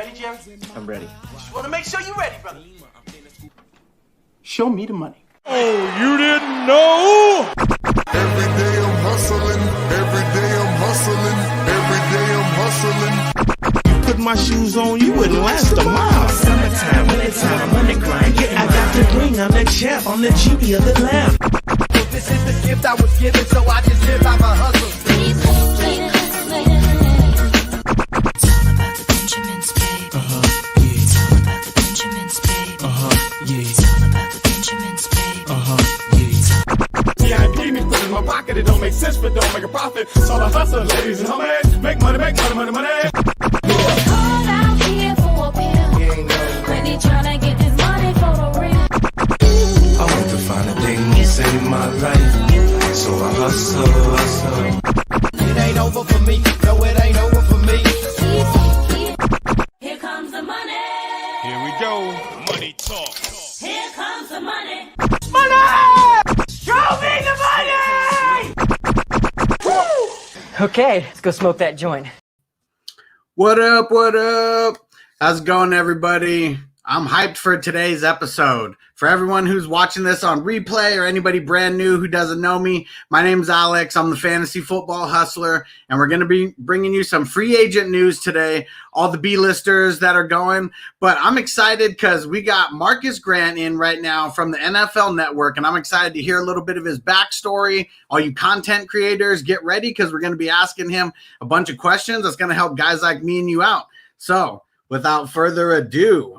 ready, Jerry? I'm ready. Just want to make sure you're ready, brother. Show me the money. Oh, you didn't know? Every day I'm hustling. Every day I'm hustling. Every day I'm hustling. Put my shoes on, you wouldn't last a mile. Summertime, wintertime, I'm on the grind. I got the ring, I'm the champ, I'm the genie of the lamp. This is the gift I was given, so I just live by my hustle. It's all about the Benjamins, baby. Yeah. It's all about the Benjamins, baby. Yeah. It's all about the Benjamins, baby. Yeah. VIP me put in my pocket, it don't make sense, but don't make a profit. So I hustle, ladies and homies. Make money, money. Call out here for a pill. Really tryna get this money for the real. I want to find a thing to save my life. So I hustle. It ain't over for me. No, it ain't over for me. Here comes the money. Here we go. Money talk. Here comes the money. Show me the money! Okay, let's go smoke that joint. What up? What up? How's it going, everybody? I'm hyped for today's episode. For everyone who's watching this on replay or anybody brand new who doesn't know me, my name's Alex. I'm the Fantasy Football Hustler, and we're going to be bringing you some free agent news today, all the B-listers that are going. But I'm excited because we got Marcas Grant in right now from the NFL Network, and I'm excited to hear a little bit of his backstory. All you content creators, get ready because we're going to be asking him a bunch of questions that's going to help guys like me and you out. So, without further ado,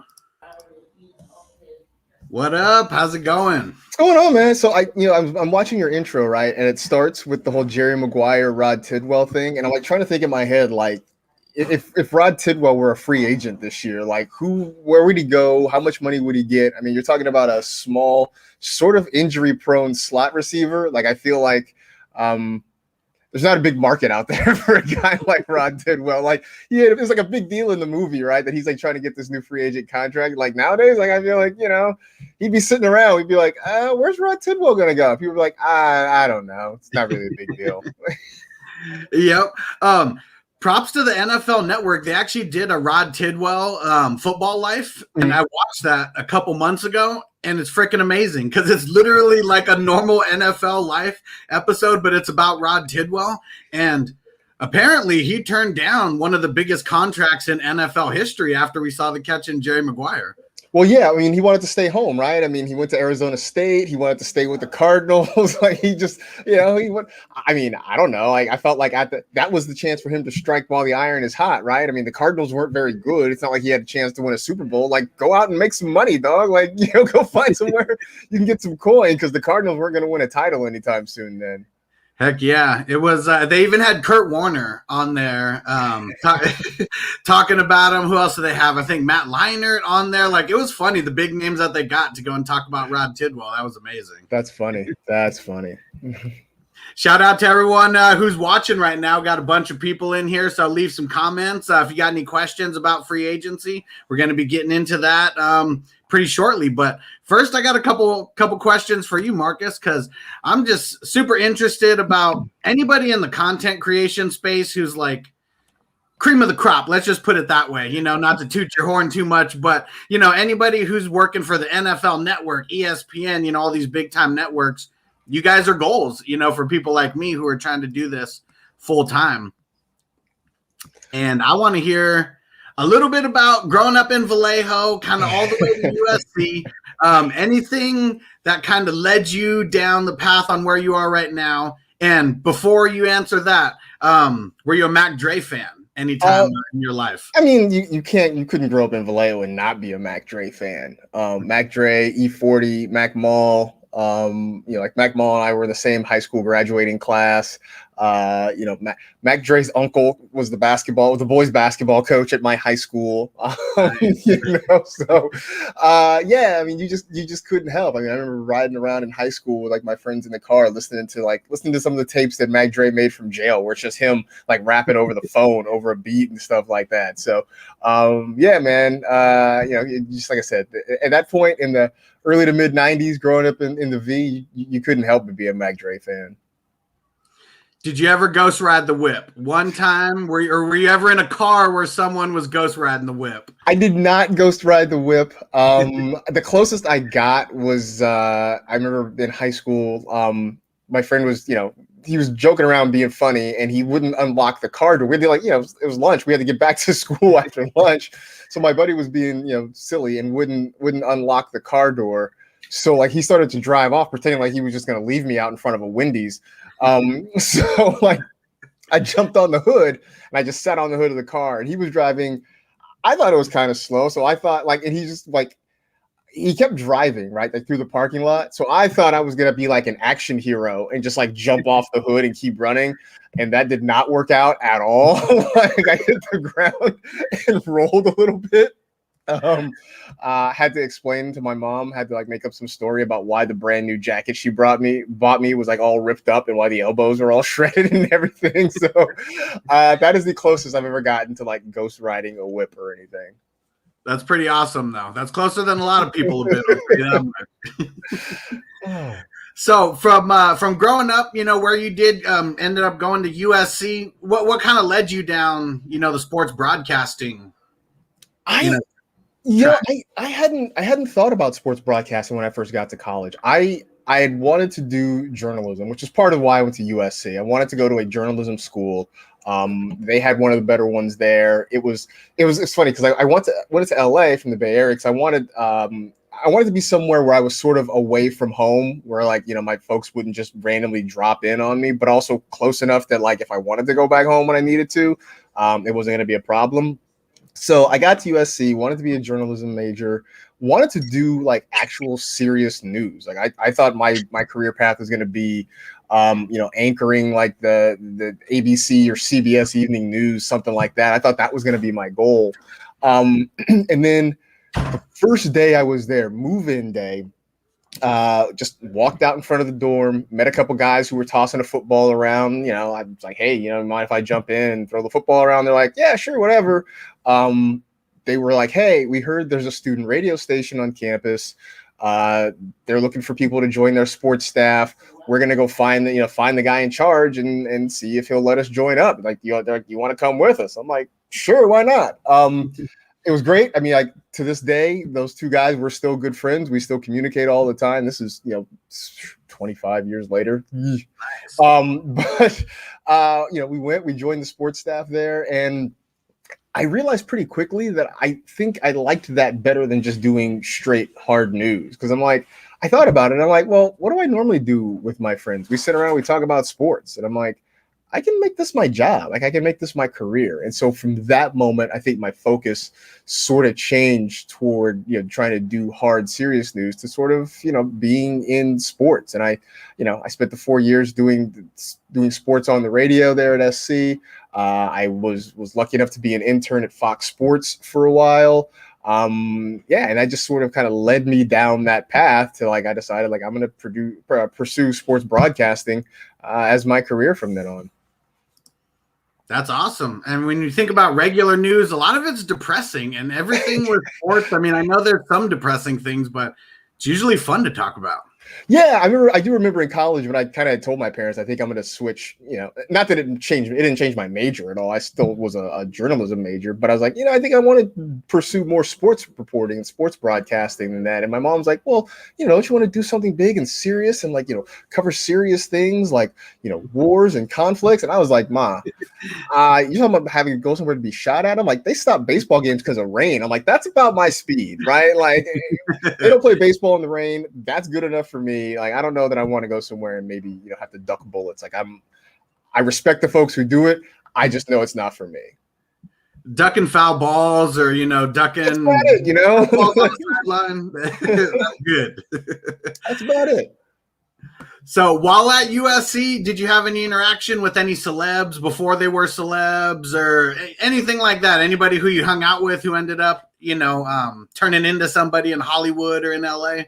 what up? How's it going? What's going on, man? So I'm watching your intro, right? And it starts with the whole Jerry Maguire, Rod Tidwell thing. And I'm like trying to think in my head, like, if Rod Tidwell were a free agent this year, like where would he go? How much money would he get? I mean, you're talking about a small, sort of injury-prone slot receiver. Like, I feel like there's not a big market out there for a guy like Rod Tidwell. Like, it was like a big deal in the movie, right? That he's like trying to get this new free agent contract. Like nowadays, like I feel like, he'd be sitting around. We'd be like, where's Rod Tidwell going to go? People be like, I don't know. It's not really a big deal. Yep. Props to the NFL Network. They actually did a Rod Tidwell football life, and I watched that a couple months ago, and it's freaking amazing because it's literally like a normal NFL life episode, but it's about Rod Tidwell. And apparently he turned down one of the biggest contracts in NFL history after we saw the catch in Jerry Maguire. Well, yeah, I mean, he wanted to stay home, right? I mean, he went to Arizona State. He wanted to stay with the Cardinals. Like, he just, he went. I mean, I don't know. I felt like that was the chance for him to strike while the iron is hot, right? I mean, the Cardinals weren't very good. It's not like he had a chance to win a Super Bowl. Like, go out and make some money, dog. Like, go find somewhere you can get some coin because the Cardinals weren't going to win a title anytime soon then. Heck yeah. It was, they even had Kurt Warner on there talking about him. Who else do they have? I think Matt Leinart on there. Like, it was funny, the big names that they got to go and talk about Rod Tidwell. That was amazing. That's funny. Shout out to everyone who's watching right now. Got a bunch of people in here, so leave some comments. If you got any questions about free agency, we're going to be getting into that pretty shortly. But first, I got a couple questions for you, Marcus, because I'm just super interested about anybody in the content creation space who's like cream of the crop. Let's just put it that way. Not to toot your horn too much, but anybody who's working for the NFL Network, ESPN, all these big time networks. You guys are goals, for people like me who are trying to do this full time. And I want to hear a little bit about growing up in Vallejo, kind of all the way to USC. Anything that kind of led you down the path on where you are right now. And before you answer that, were you a Mac Dre fan anytime in your life? I mean, you couldn't grow up in Vallejo and not be a Mac Dre fan. Mac Dre, E40, Mac Mall. Like Mac Mall and I were the same high school graduating class. Mac Dre's uncle was the boys basketball coach at my high school. So I mean, you just couldn't help. I mean, I remember riding around in high school with like my friends in the car, listening to some of the tapes that Mac Dre made from jail, where it's just him like rapping over the phone over a beat and stuff like that. So, man, just like I said, at that point in the early to mid 90s, growing up in the V, you couldn't help but be a Mac Dre fan. Did you ever ghost ride the whip? One time, were you ever in a car where someone was ghost riding the whip? I did not ghost ride the whip. The closest I got was I remember in high school. My friend was, he was joking around being funny, and he wouldn't unlock the car door. We'd be like, it was lunch. We had to get back to school after lunch, so my buddy was being, silly and wouldn't unlock the car door. So like he started to drive off, pretending like he was just going to leave me out in front of a Wendy's. So like I jumped on the hood and I just sat on the hood of the car, and he was driving. I thought it was kind of slow. So I thought and he just he kept driving right through the parking lot. So I thought I was going to be like an action hero and just jump off the hood and keep running. And that did not work out at all. I hit the ground and rolled a little bit. Had to explain to my mom, had to make up some story about why the brand new jacket she bought me was all ripped up and why the elbows were all shredded and everything. So that is the closest I've ever gotten to ghost riding a whip or anything. That's pretty awesome, though. That's closer than a lot of people have been. So from growing up, where you did ended up going to USC, what kind of led you down, the sports broadcasting? I hadn't thought about sports broadcasting when I first got to college. I had wanted to do journalism, which is part of why I went to USC. I wanted to go to a journalism school. They had one of the better ones there. It's funny because I went to LA from the Bay Area because I wanted to be somewhere where I was sort of away from home, where my folks wouldn't just randomly drop in on me, but also close enough that if I wanted to go back home when I needed to, it wasn't going to be a problem. So I got to USC, wanted to be a journalism major, wanted to do actual serious news. I thought my career path was going to be, anchoring the ABC or CBS evening news, something like that. I thought that was going to be my goal. And then the first day I was there, move-in day, just walked out in front of the dorm, met a couple guys who were tossing a football around. I was like, hey, mind if I jump in and throw the football around? They're like, yeah, sure, whatever. They were like, hey, we heard there's a student radio station on campus. They're looking for people to join their sports staff. We're gonna go find the guy in charge and see if he'll let us join up. You want to come with us? I'm like, sure, why not? It was great. I mean, to this day, those two guys, we're still good friends. We still communicate all the time. This is 25 years later. Nice. We joined the sports staff there, and I realized pretty quickly that I think I liked that better than just doing straight hard news. Because I thought about it, and I'm like, well, what do I normally do with my friends? We sit around, we talk about sports, and I'm like, I can make this my job. I can make this my career. And so from that moment, I think my focus sort of changed toward, trying to do hard, serious news to sort of, being in sports. And I spent the 4 years doing sports on the radio there at SC. I was lucky enough to be an intern at Fox Sports for a while. And that just sort of kind of led me down that path to I decided I'm going to pursue sports broadcasting as my career from then on. That's awesome. And when you think about regular news, a lot of it's depressing, and everything with sports. I mean, I know there's some depressing things, but it's usually fun to talk about. Yeah, I do remember in college when I kind of told my parents, I think I'm going to switch, not that it didn't change my major at all. I still was a journalism major, but I was like, I think I want to pursue more sports reporting and sports broadcasting than that. And my mom's like, well, don't you want to do something big and serious and cover serious things like, wars and conflicts? And I was like, Ma, you talking about having to go somewhere to be shot at? I'm like, they stopped baseball games because of rain. I'm like, that's about my speed, right? They don't play baseball in the rain. That's good enough for me. I don't know that I want to go somewhere and maybe have to duck bullets. I respect the folks who do it. I just know it's not for me. Ducking foul balls or ducking. That's about it. Balls on the sideline. That's good. That's about it. So while at USC, did you have any interaction with any celebs before they were celebs or anything like that? Anybody who you hung out with who ended up, turning into somebody in Hollywood or in LA?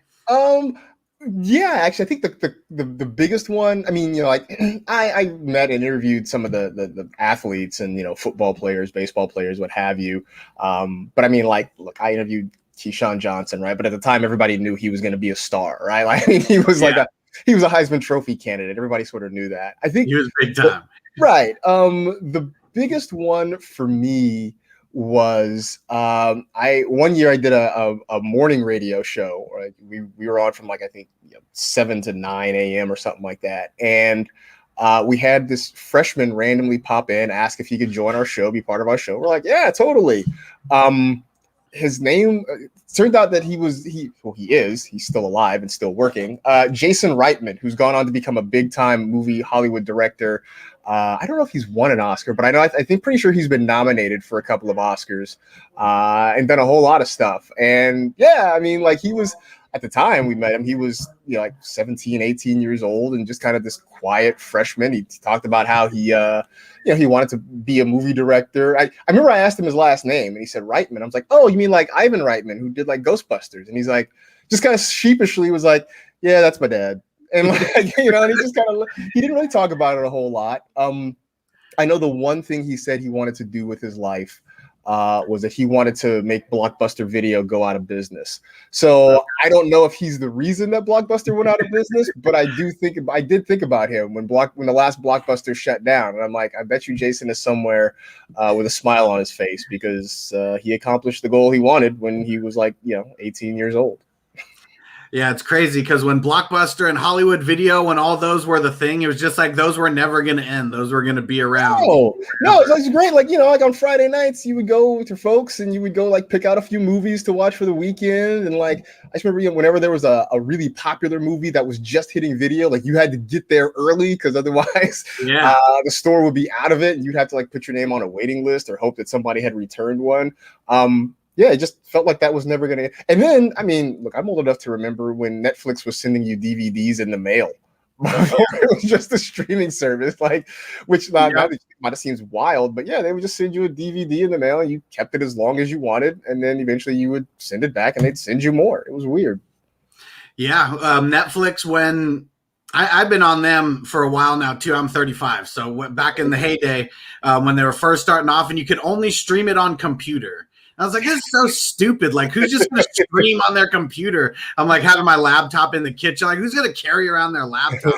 Yeah, actually, I think the biggest one. I mean, I met and interviewed some of the athletes and football players, baseball players, what have you. But I mean, look, I interviewed Keyshawn Johnson, right? But at the time, everybody knew he was going to be a star, right? He was he was a Heisman Trophy candidate. Everybody sort of knew that. I think he was big time. Right. The biggest one for me was one year I did a morning radio show. Right? We were on from like I think 7 to 9 a.m. or something like that, and we had this freshman randomly pop in, ask if he could join our show, be part of our show. We're like, yeah, totally. His name turned out that he's still alive and still working. Jason Reitman, who's gone on to become a big time movie Hollywood director. I don't know if he's won an Oscar, but I know I think pretty sure he's been nominated for a couple of Oscars and done a whole lot of stuff. And yeah, I mean, like he was at the time we met him, he was like 17, 18 years old and just kind of this quiet freshman. He talked about how he wanted to be a movie director. I remember I asked him his last name and he said Reitman. I was like, oh, you mean like Ivan Reitman who did like Ghostbusters? And he's like, just kind of sheepishly was like, yeah, that's my dad. And like, and he just kind of, he didn't really talk about it a whole lot. I know the one thing he said he wanted to do with his life was that he wanted to make Blockbuster Video go out of business. So I don't know if he's the reason that Blockbuster went out of business, but I did think about him when the last Blockbuster shut down. And I'm like, I bet you Jason is somewhere with a smile on his face because he accomplished the goal he wanted when he was like, 18 years old. Yeah, it's crazy because when Blockbuster and Hollywood Video, when all those were the thing, it was just like those were never going to end. Those were going to be around. No, it's great. Like, like on Friday nights, you would go with your folks and you would go like pick out a few movies to watch for the weekend. And like, I just remember whenever there was a really popular movie that was just hitting video, like you had to get there early because otherwise the store would be out of it. And you'd have to like put your name on a waiting list or hope that somebody had returned one. Yeah, it just felt like that was never going to. And then, I mean, look, I'm old enough to remember when Netflix was sending you DVDs in the mail. It was just a streaming service, like, which now might have seems wild, but yeah, they would just send you a DVD in the mail and you kept it as long as you wanted. And then eventually you would send it back and they'd send you more. It was weird. Yeah. Netflix, when I've been on them for a while now too. I'm 35. So back in the heyday, when they were first starting off and you could only stream it on computer. I was like, this is so stupid. Like, who's just going to stream on their computer? I'm like having my laptop in the kitchen. Like, who's going to carry around their laptop?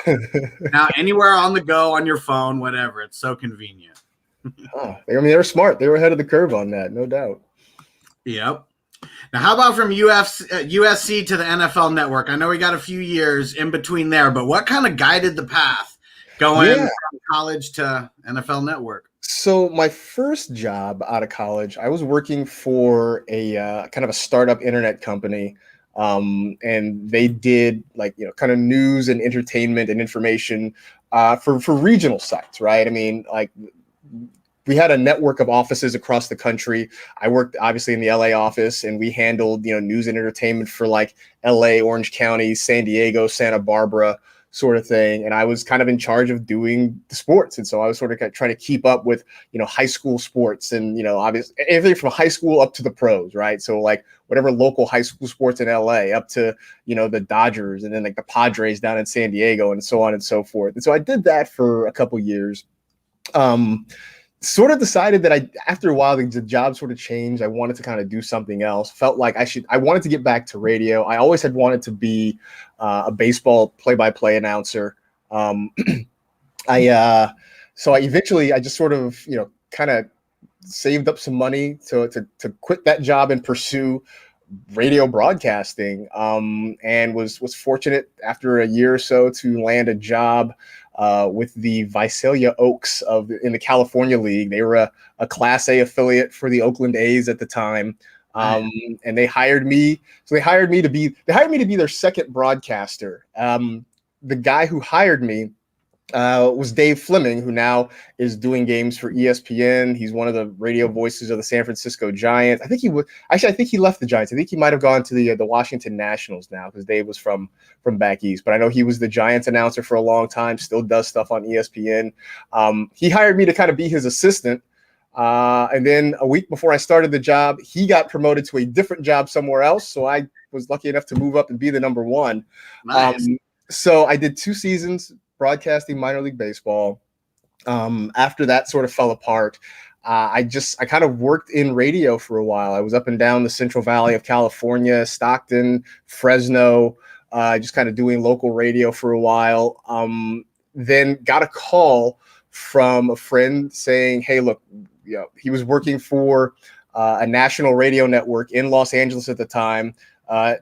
Now, anywhere on the go, on your phone, whatever. It's so convenient. They were smart. They were ahead of the curve on that, no doubt. Yep. Now, how about from USC to the NFL Network? I know we got a few years in between there, but what kind of guided the path going from college to NFL Network? So my first job out of college, I was working for a kind of a startup internet company, and they did like kind of news and entertainment and information for regional sites, right? I mean, like we had a network of offices across the country. I worked obviously in the LA office, and we handled news and entertainment for like LA, Orange County, San Diego, Santa Barbara, sort of thing. And I was kind of in charge of doing the sports. And so I was sort of trying to keep up with, high school sports and, obviously everything from high school up to the pros, right? So like whatever local high school sports in LA up to, the Dodgers and then like the Padres down in San Diego and so on and so forth. And so I did that for a couple years. Sort of decided that after a while, the job sort of changed. I wanted to kind of do something else. Felt like I wanted to get back to radio. I always had wanted to be a baseball play-by-play announcer. So I eventually just sort of, kind of saved up some money to quit that job and pursue radio broadcasting. And was fortunate after a year or so to land a job with the Visalia Oaks in the California League. They were a Class A affiliate for the Oakland A's at the time. And they hired me. So they hired me to be their second broadcaster. The guy who hired me was Dave Fleming, who now is doing games for ESPN. He's one of the radio voices of the San Francisco Giants. I think he left the Giants. I think he might have gone to the Washington Nationals now because Dave was from back east. But I know he was the Giants announcer for a long time, still does stuff on ESPN. He hired me to kind of be his assistant. And then a week before I started the job, he got promoted to a different job somewhere else. So I was lucky enough to move up and be the number one. Nice. So I did 2 seasons broadcasting minor league baseball. After that sort of fell apart, I kind of worked in radio for a while. I was up and down the Central Valley of California, Stockton, Fresno, just kind of doing local radio for a while. Then got a call from a friend saying, hey, look, he was working for a national radio network in Los Angeles at the time.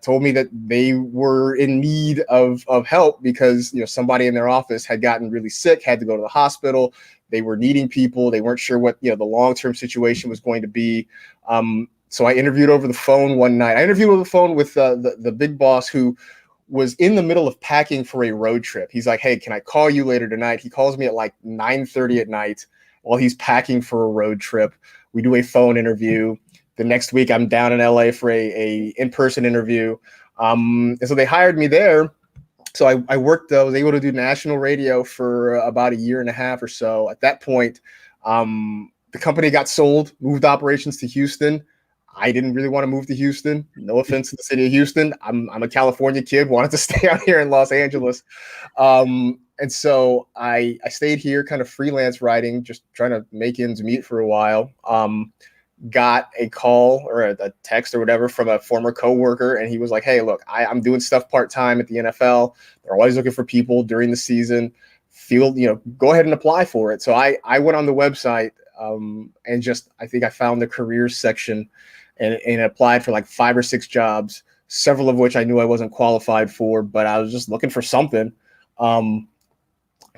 Told me that they were in need of help because somebody in their office had gotten really sick, had to go to the hospital. They were needing people. They weren't sure what the long-term situation was going to be. So I interviewed over the phone one night. I interviewed over the phone with the big boss who was in the middle of packing for a road trip. He's like, hey, can I call you later tonight? He calls me at like 9:30 at night while he's packing for a road trip. We do a phone interview. The next week, I'm down in LA for a in-person interview. And so they hired me there. So I worked, was able to do national radio for about a year and a half or so. At that point, the company got sold, moved operations to Houston. I didn't really want to move to Houston. No offense to the city of Houston. I'm a California kid, wanted to stay out here in Los Angeles. And so I stayed here kind of freelance writing, just trying to make ends meet for a while. Got a call or a text or whatever from a former coworker, and he was like, hey, look, I'm doing stuff part-time at the NFL. They're always looking for people during the season. Go ahead and apply for it. So I went on the website and just, I think I found the careers section and applied for like 5 or 6 jobs, several of which I knew I wasn't qualified for, but I was just looking for something.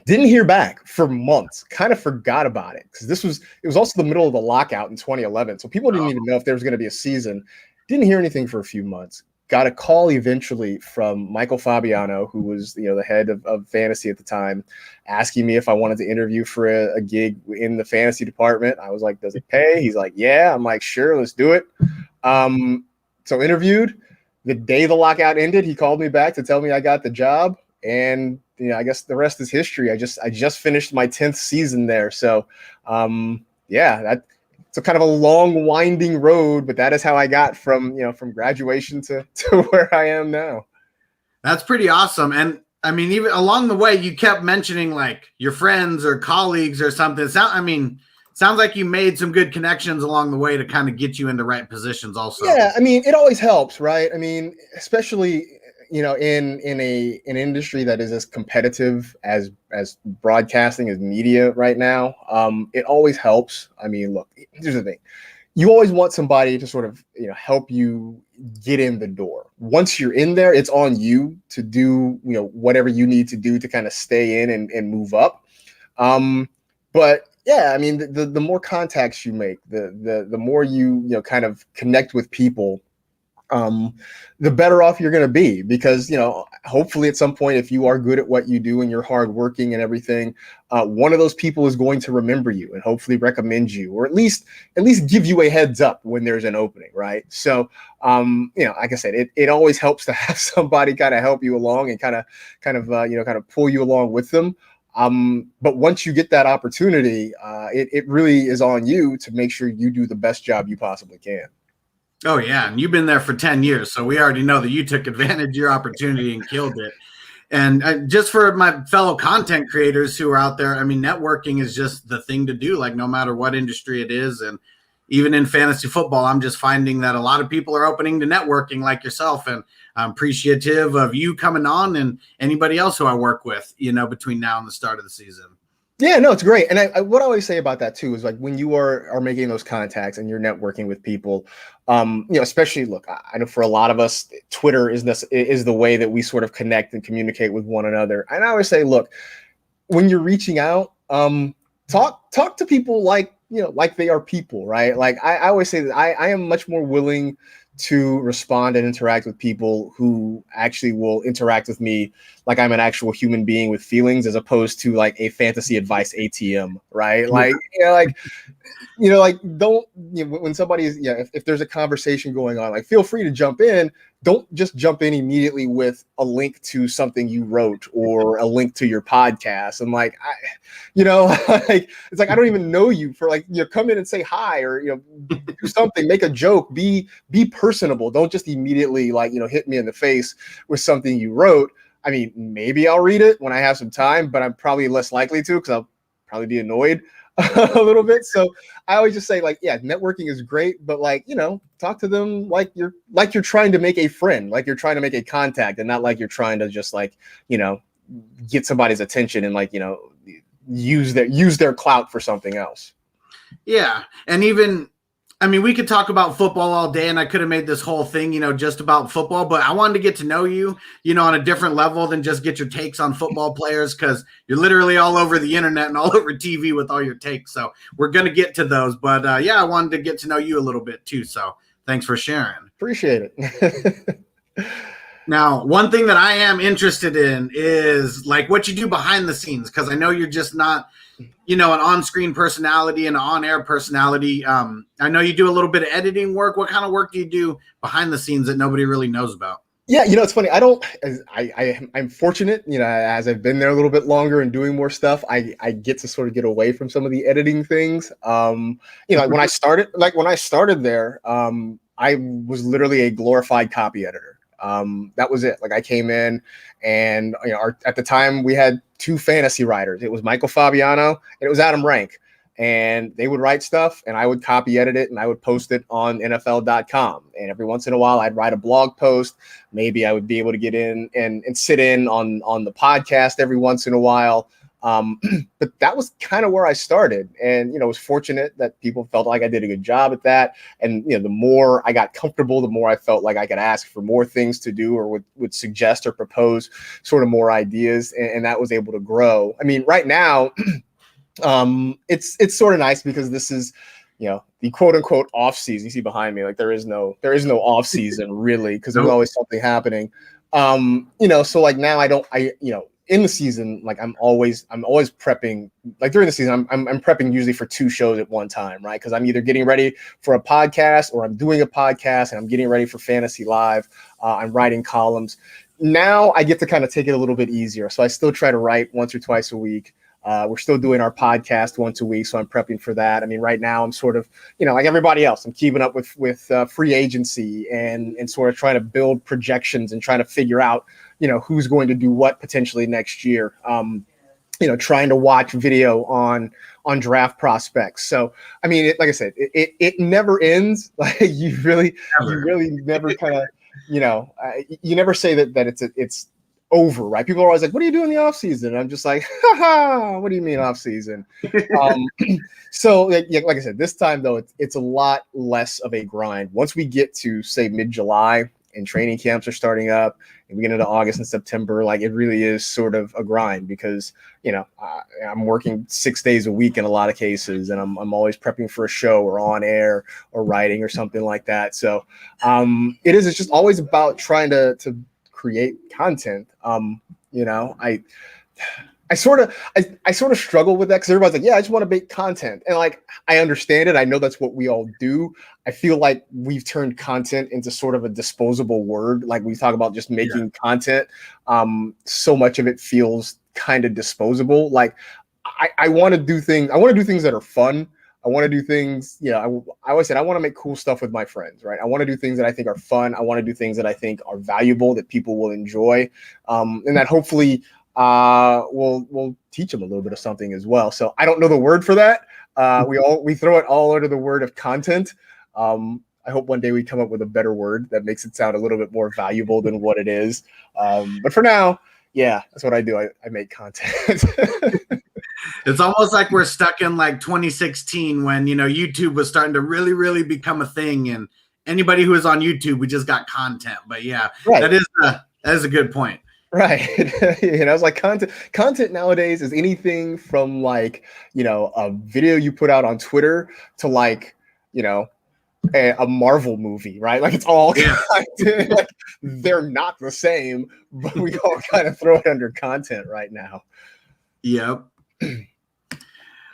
Didn't hear back for months, kind of forgot about it because it was also the middle of the lockout in 2011. So people didn't even know if there was going to be a season. Didn't hear anything for a few months. Got a call eventually from Michael Fabiano, who was the head of fantasy at the time, asking me if I wanted to interview for a gig in the fantasy department. I was like, does it pay? He's like, yeah. I'm like, sure, let's do it. So interviewed. The day the lockout ended, he called me back to tell me I got the job. And I guess the rest is history. I just finished my 10th season there. So it's a kind of a long, winding road, but that is how I got from graduation to where I am now. That's pretty awesome. And I mean, even along the way, you kept mentioning like your friends or colleagues or something. Sounds like you made some good connections along the way to kind of get you in the right positions also. Yeah. I mean, it always helps, right? I mean, especially in an industry that is as competitive as broadcasting, as media right now, it always helps. I mean, look, here's the thing. You always want somebody to sort of, help you get in the door. Once you're in there, it's on you to do, whatever you need to do to kind of stay in and move up. But yeah, I mean, the more contacts you make, the more you kind of connect with people, the better off you're going to be because, hopefully at some point, if you are good at what you do and you're hardworking and everything, one of those people is going to remember you and hopefully recommend you, or at least give you a heads up when there's an opening. Right. So, like I said, it always helps to have somebody kind of help you along and kind of pull you along with them. But once you get that opportunity, it really is on you to make sure you do the best job you possibly can. Oh, yeah. And you've been there for 10 years. So we already know that you took advantage of your opportunity and killed it. And just for my fellow content creators who are out there, I mean, networking is just the thing to do, like no matter what industry it is. And even in fantasy football, I'm just finding that a lot of people are opening to networking like yourself. And I'm appreciative of you coming on and anybody else who I work with, between now and the start of the season. Yeah, no, it's great. And what I always say about that too is like when you are making those contacts and you're networking with people, especially look, I know for a lot of us, Twitter is the way that we sort of connect and communicate with one another. And I always say, look, when you're reaching out, talk to people like they are people, right? Like I always say that I am much more willing to respond and interact with people who actually will interact with me like I'm an actual human being with feelings, as opposed to like a fantasy advice ATM, right? Like, don't, when somebody is, if there's a conversation going on, like feel free to jump in. Don't just jump in immediately with a link to something you wrote or a link to your podcast. I'm like, it's like, I don't even know you for come in and say hi or, do something, make a joke, be personable. Don't just immediately hit me in the face with something you wrote. I mean, maybe I'll read it when I have some time, but I'm probably less likely to because I'll probably be annoyed. a little bit. So I always just say like, yeah, networking is great, but like, talk to them like you're trying to make a friend, like you're trying to make a contact, and not like you're trying to just like, get somebody's attention and like, use their clout for something else. Yeah. And even, I mean, we could talk about football all day, and I could have made this whole thing, just about football, but I wanted to get to know you, on a different level than just get your takes on football players, because you're literally all over the internet and all over TV with all your takes. So we're going to get to those. But yeah, I wanted to get to know you a little bit too. So thanks for sharing. Appreciate it. Now, one thing that I am interested in is like what you do behind the scenes, because I know you're just not an on-screen personality and an on-air personality. I know you do a little bit of editing work. What kind of work do you do behind the scenes that nobody really knows about? Yeah, it's funny. I'm fortunate, as I've been there a little bit longer and doing more stuff, I get to sort of get away from some of the editing things. Like when I started there, I was literally a glorified copy editor. That was it. Like I came in and, at the time we had 2 fantasy writers. It was Michael Fabiano and it was Adam Rank, and they would write stuff and I would copy edit it and I would post it on NFL.com. And every once in a while I'd write a blog post. Maybe I would be able to get in and sit in on the podcast every once in a while. But that was kind of where I started, and, was fortunate that people felt like I did a good job at that. And, the more I got comfortable, the more I felt like I could ask for more things to do, or would suggest or propose sort of more ideas. And that was able to grow. I mean, right now, it's sort of nice because this is, the quote unquote off season. You see behind me, like there is no off season really, because there's always something happening. So like now in the season, like I'm always prepping. Like during the season, I'm prepping usually for 2 shows at one time, right? Because I'm either getting ready for a podcast or I'm doing a podcast and I'm getting ready for Fantasy Live. I'm writing columns. Now I get to kind of take it a little bit easier. So I still try to write once or twice a week. We're still doing our podcast once a week, so I'm prepping for that. I mean, right now I'm sort of, like everybody else, I'm keeping up with free agency and sort of trying to build projections and trying to figure out, who's going to do what potentially next year. Trying to watch video on draft prospects. So, I mean, like I said, it never ends. Like you really never kind of, you never say that it's over, right? People are always like, what do you do in the off season? And I'm just like, what do you mean off season? So like I said, this time though, it's a lot less of a grind. Once we get to say mid-July and training camps are starting up and we get into August and September, like it really is sort of a grind because, I'm working 6 days a week in a lot of cases, and I'm always prepping for a show or on air or writing or something like that. So it's just always about trying to create content. I sort of struggle with that because everybody's like, yeah, I just want to make content. And like, I understand it. I know that's what we all do. I feel like we've turned content into sort of a disposable word. Like we talk about just making content. So much of it feels kind of disposable. Like I want to do things. I want to do things that are fun. I want to do things, I always said I want to make cool stuff with my friends, right? I want to do things that I think are fun. I want to do things that I think are valuable, that people will enjoy, and that hopefully we'll teach them a little bit of something as well. So I don't know the word for that. We throw it all under the word of content. I hope one day we come up with a better word that makes it sound a little bit more valuable than what it is. But for now, yeah, that's what I do. I make content. It's almost like we're stuck in like 2016 when, YouTube was starting to really, really become a thing. And anybody who is on YouTube, we just got content. But yeah, right. That is a good point. Right. It's like content nowadays is anything from like, a video you put out on Twitter to like, a Marvel movie, right? Like it's all content. Like, they're not the same, but we all kind of throw it under content right now. Yep.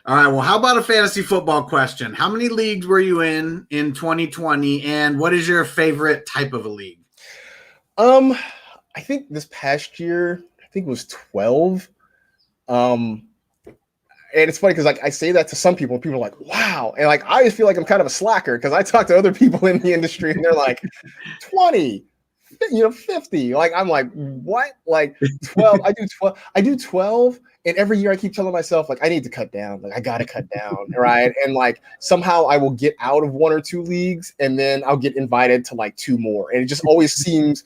All right. Well, how about a fantasy football question? How many leagues were you in 2020, and what is your favorite type of a league? I think this past year, it was 12. And it's funny because like I say that to some people, and people are like, "Wow!" And like I always feel like I'm kind of a slacker because I talk to other people in the industry, and they're like, 20. 50. Like I'm like, what? Like 12. I do 12. And every year I keep telling myself, like, I need to cut down. Like, I got to cut down, right? And, like, somehow I will get out of 1 or 2 leagues, and then I'll get invited to, like, 2 more. And it just always seems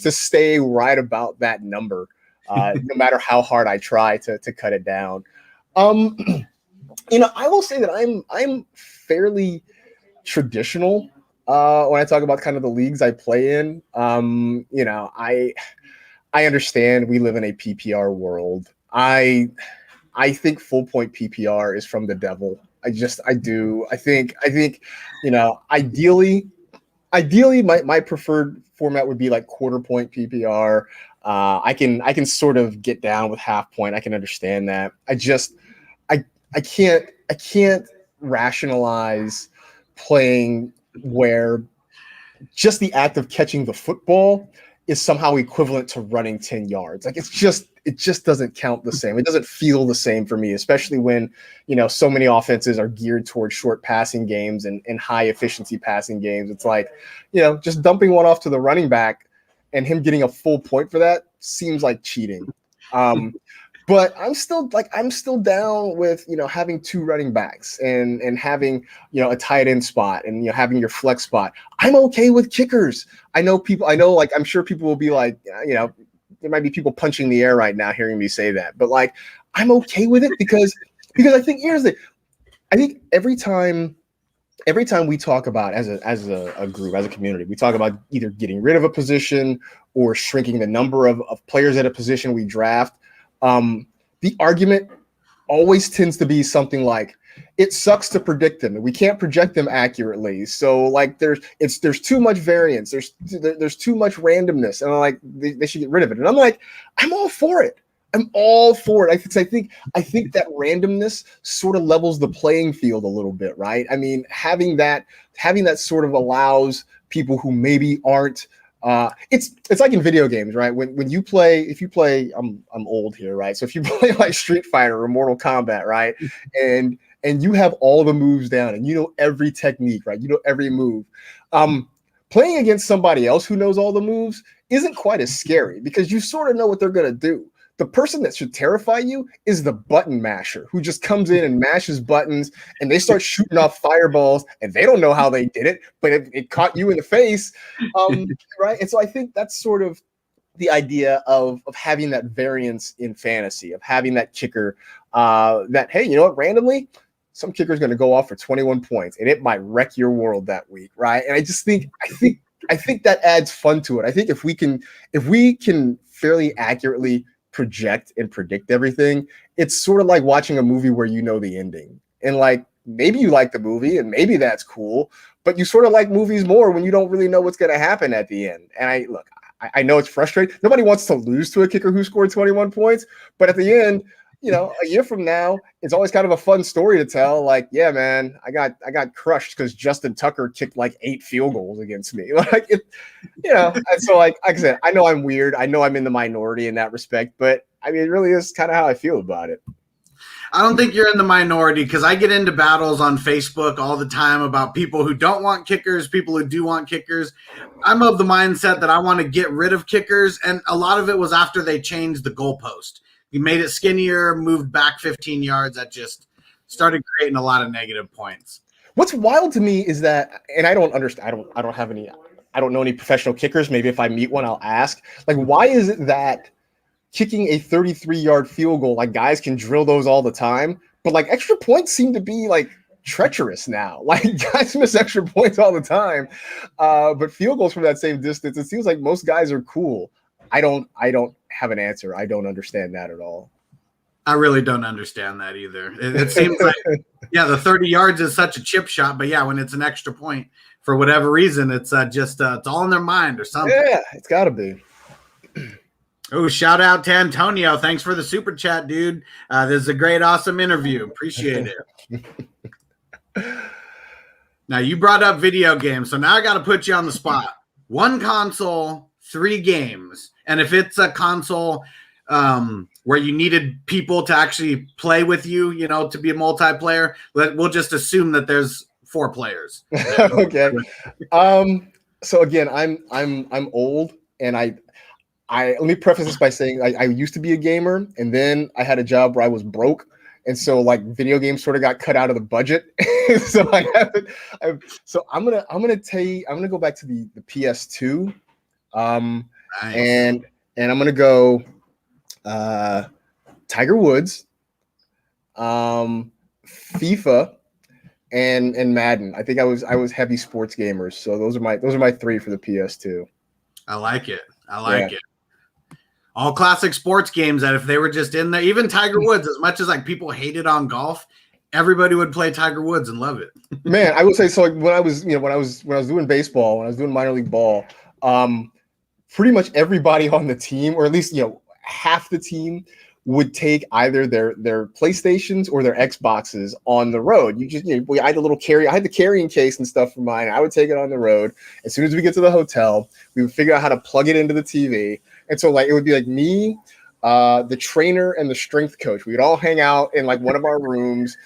to stay right about that number, no matter how hard I try to cut it down. You know, I will say that I'm fairly traditional when I talk about kind of the leagues I play in. You know, I understand we live in a PPR world. I think full point PPR is from the devil. I do. I think, you know, ideally my preferred format would be like quarter point PPR. I can sort of get down with half point. I can understand that. I can't rationalize playing where just the act of catching the football is somehow equivalent to running 10 yards. Like, it just doesn't count the same. It doesn't feel the same for me, especially when, you know, so many offenses are geared towards short passing games and high efficiency passing games. It's like, you know, just dumping one off to the running back and him getting a full point for that seems like cheating. But I'm still down with, you know, having 2 running backs and having, you know, a tight end spot and, you know, having your flex spot. I'm okay with kickers. Like, I'm sure people will be like, you know, there might be people punching the air right now hearing me say that, but like, I'm okay with it because I think I think every time we talk about as a group, as a community, we talk about either getting rid of a position or shrinking the number of players at a position we draft. The argument always tends to be something like, it sucks to predict them and we can't project them accurately. So like there's too much variance. There's too much randomness. And I'm like, they should get rid of it. And I'm like, I'm all for it. I think that randomness sort of levels the playing field a little bit, right? I mean, having that sort of allows people who maybe aren't, it's like in video games, right? When you play, if you play, I'm old here, right? So if you play like Street Fighter or Mortal Kombat, right? And you have all the moves down and you know every technique, right? You know every move. Playing against somebody else who knows all the moves isn't quite as scary because you sort of know what they're going to do. The person that should terrify you is the button masher who just comes in and mashes buttons and they start shooting off fireballs and they don't know how they did it, but it caught you in the face. Right. And so I think that's sort of the idea of having that variance in fantasy, of having that kicker that, hey, you know what, randomly, some kicker is going to go off for 21 points and it might wreck your world that week. Right. And I think that adds fun to it. I think if we can fairly accurately project and predict everything, it's sort of like watching a movie where you know the ending. And like, maybe you like the movie and maybe that's cool, but you sort of like movies more when you don't really know what's going to happen at the end. And I know it's frustrating. Nobody wants to lose to a kicker who scored 21 points, but at the end, you know, a year from now, it's always kind of a fun story to tell. Like, yeah, man, I got crushed because Justin Tucker kicked like 8 field goals against me. Like, it, you know, and so like I said, I know I'm weird. I know I'm in the minority in that respect, but I mean, it really is kind of how I feel about it. I don't think you're in the minority because I get into battles on Facebook all the time about people who don't want kickers, people who do want kickers. I'm of the mindset that I want to get rid of kickers, and a lot of it was after they changed the goalpost. You made it skinnier, moved back 15 yards. That just started creating a lot of negative points. What's wild to me is that, and I don't understand, I don't know any professional kickers. Maybe if I meet one, I'll ask. Like, why is it that kicking a 33-yard field goal, like guys can drill those all the time, but like extra points seem to be like treacherous now. Like guys miss extra points all the time, but field goals from that same distance, it seems like most guys are cool. I don't have an answer. I don't understand that at all. I really don't understand that either. It seems like, yeah, the 30 yards is such a chip shot, but yeah, when it's an extra point, for whatever reason, it's it's all in their mind or something. Yeah, it's got to be. Oh, shout out to Antonio. Thanks for the super chat, dude. This is a great, awesome interview. Appreciate it. Now, you brought up video games, so now I got to put you on the spot. 1 console, 3 games. And if it's a console where you needed people to actually play with you, you know, to be a multiplayer, we'll just assume that there's 4 players. Okay. So again, I'm old, and I let me preface this by saying I used to be a gamer, and then I had a job where I was broke, and so like video games sort of got cut out of the budget. So so I'm gonna go back to the PS2, nice. and I'm gonna go Tiger Woods, FIFA, and Madden. I think I was heavy sports gamers, so those are my three for the PS2. I like it. It. All classic sports games that if they were just in there, even Tiger Woods, as much as like people hated on golf, everybody would play Tiger Woods and love it. Man, I would say so. Like when I was doing baseball, when I was doing minor league ball, pretty much everybody on the team, or at least half the team, would take either their PlayStations or their Xboxes on the road. I had I had the carrying case and stuff for mine. I would take it on the road. As soon as we get to the hotel, we would figure out how to plug it into the TV. And so like it would be like me, the trainer, and the strength coach. We'd all hang out in like one of our rooms.